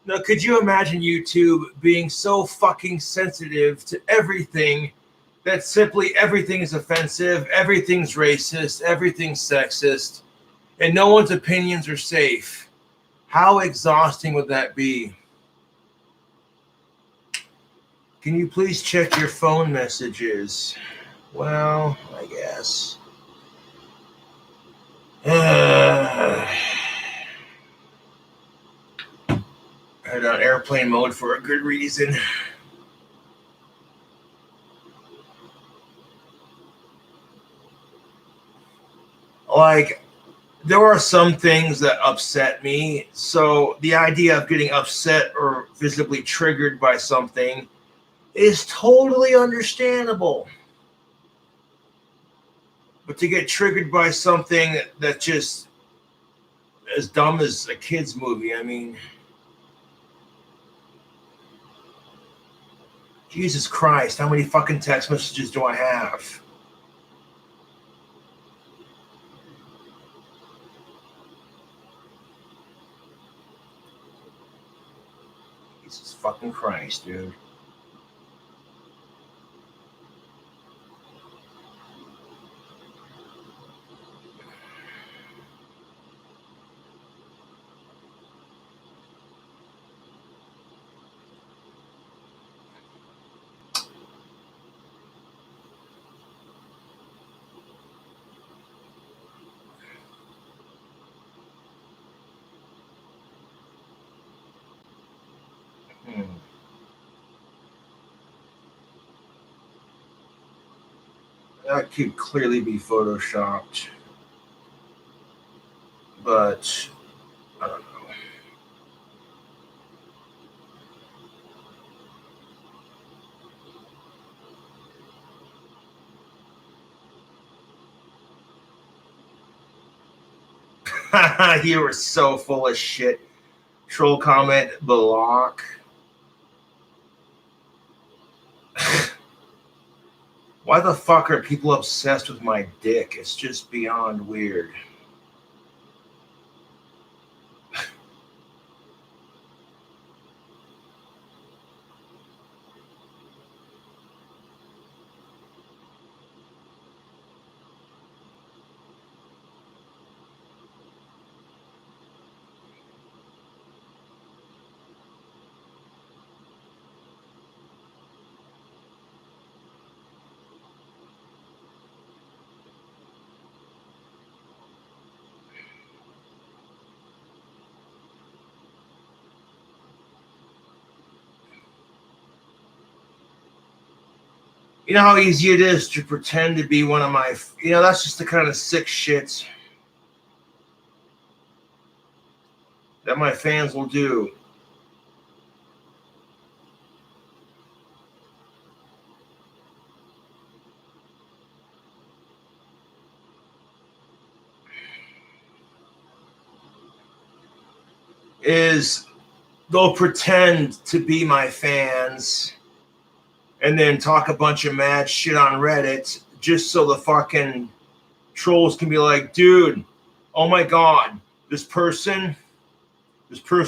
Now, could you imagine YouTube being so fucking sensitive to everything that simply everything is offensive, everything's racist, everything's sexist, and no one's opinions are safe? How exhausting would that be? Can you please check your phone messages? Well, I guess. airplane mode for a good reason. Like, there are some things that upset me. So the idea of getting upset or visibly triggered by something is totally understandable. But to get triggered by something that's just as dumb as a kid's movie, I mean, Jesus Christ, how many fucking text messages do I have? Jesus fucking Christ, dude. That could clearly be photoshopped, but I don't know. You were so full of shit. Troll comment, block. Why the fuck are people obsessed with my dick? It's just beyond weird. You know how easy it is to pretend to be one of my, that's just the kind of sick shit that my fans will do. Is they'll pretend to be my fans and then talk a bunch of mad shit on Reddit just so the fucking trolls can be like, dude, oh my God, this person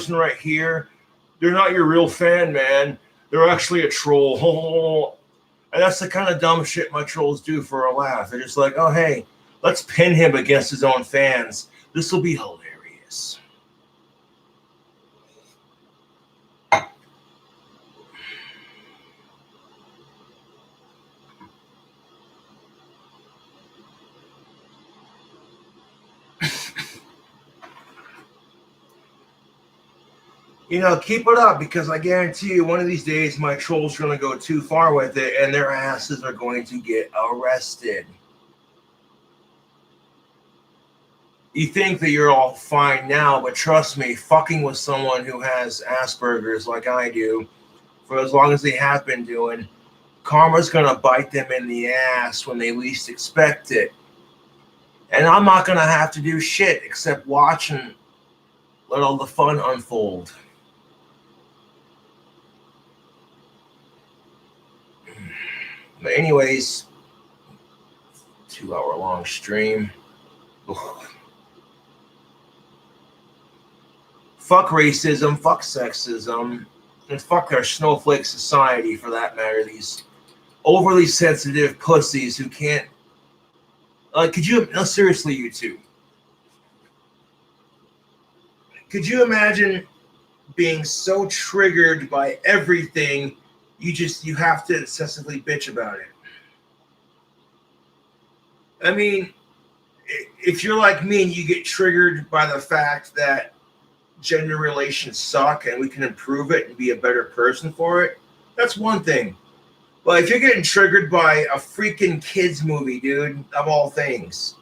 right here, they're not your real fan, man. They're actually a troll. And that's the kind of dumb shit my trolls do for a laugh. They're just like, oh, hey, let's pin him against his own fans. This will be hilarious. Keep it up, because I guarantee you one of these days my trolls are going to go too far with it and their asses are going to get arrested. You think that you're all fine now, but trust me, fucking with someone who has Asperger's like I do, for as long as they have been doing, karma's going to bite them in the ass when they least expect it. And I'm not going to have to do shit except watch and let all the fun unfold. But anyways, 2-hour-long stream. Ugh. Fuck racism, fuck sexism, and fuck our snowflake society for that matter. These overly sensitive pussies who can't. Seriously, you two. Could you imagine being so triggered by everything you have to incessantly bitch about it? I mean, if you're like me and you get triggered by the fact that gender relations suck and we can improve it and be a better person for it, that's one thing. But if you're getting triggered by a freaking kids movie, dude, of all things,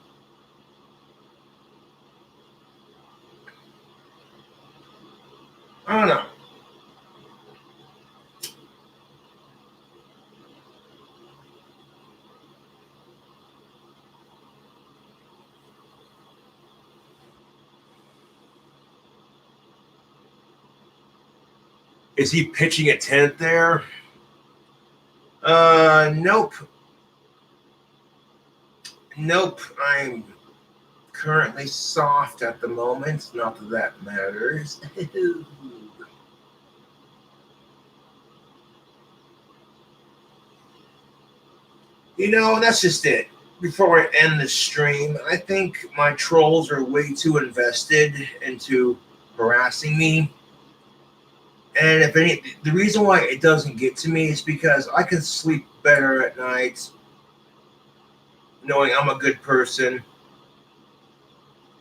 I don't know. Is he pitching a tent there? Nope. Nope. I'm currently soft at the moment. Not that that matters. That's just it. Before I end the stream, I think my trolls are way too invested into harassing me. And the reason why it doesn't get to me is because I can sleep better at night knowing I'm a good person.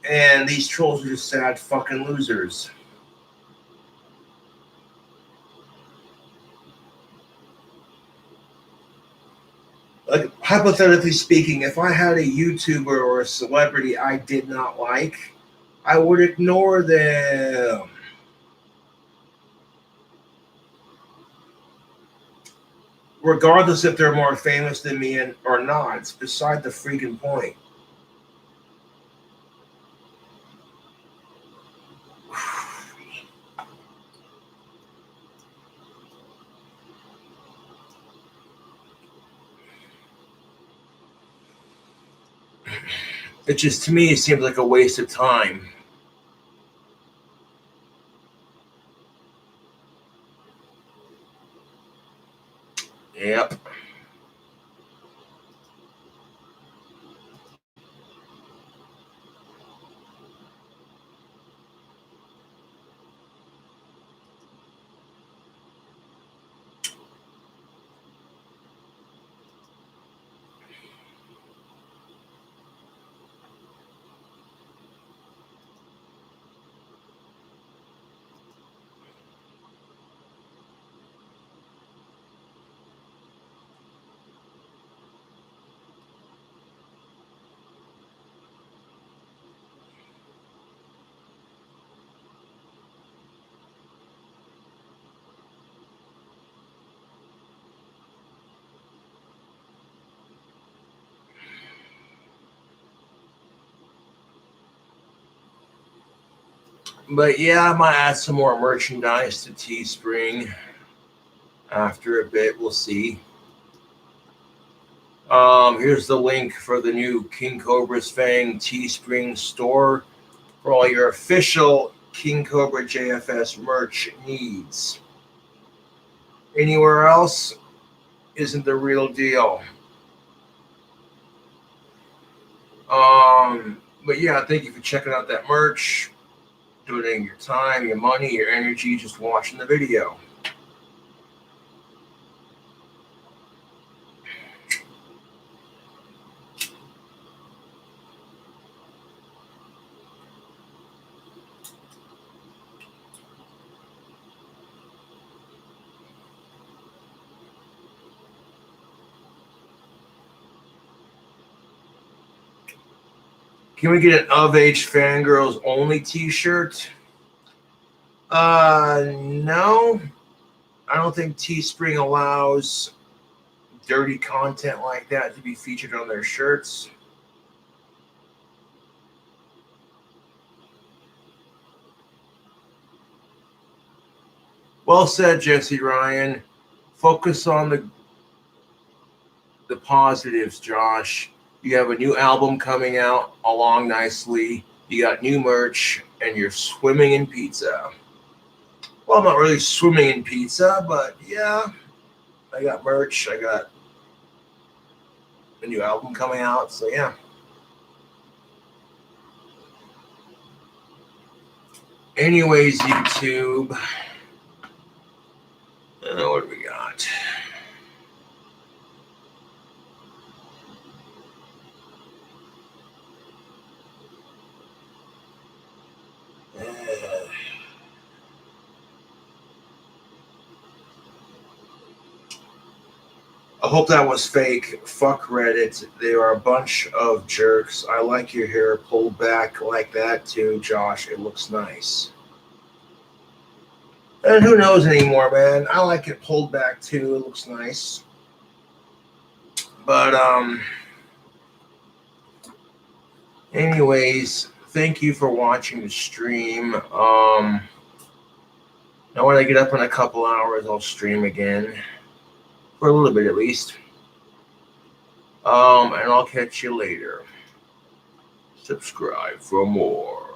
And these trolls are just sad fucking losers. Like, hypothetically speaking, if I had a YouTuber or a celebrity I did not like, I would ignore them. Regardless if they're more famous than me or not, it's beside the freaking point. It just, to me, it seems like a waste of time. Yep. But yeah, I might add some more merchandise to Teespring after a bit. We'll see. Here's the link for the new King Cobra's Fang Teespring store for all your official King Cobra JFS merch needs. Anywhere else isn't the real deal. But yeah, thank you for checking out that merch, donating your time, your money, your energy, just watching the video. Can we get an Of Age Fangirls Only t-shirt? No. I don't think Teespring allows dirty content like that to be featured on their shirts. Well said, Jesse Ryan. Focus on the positives, Josh. You have a new album coming out along nicely. You got new merch, and you're swimming in pizza. Well, I'm not really swimming in pizza, but yeah, I got merch. I got a new album coming out, so yeah. Anyways, YouTube. What do we got? I hope that was fake. Fuck Reddit. They are a bunch of jerks. I like your hair pulled back like that too, Josh. It looks nice. And who knows anymore, man? I like it pulled back too. It looks nice. But anyways, thank you for watching the stream. Now when I get up in a couple hours, I'll stream again. For a little bit at least. And I'll catch you later. Subscribe for more.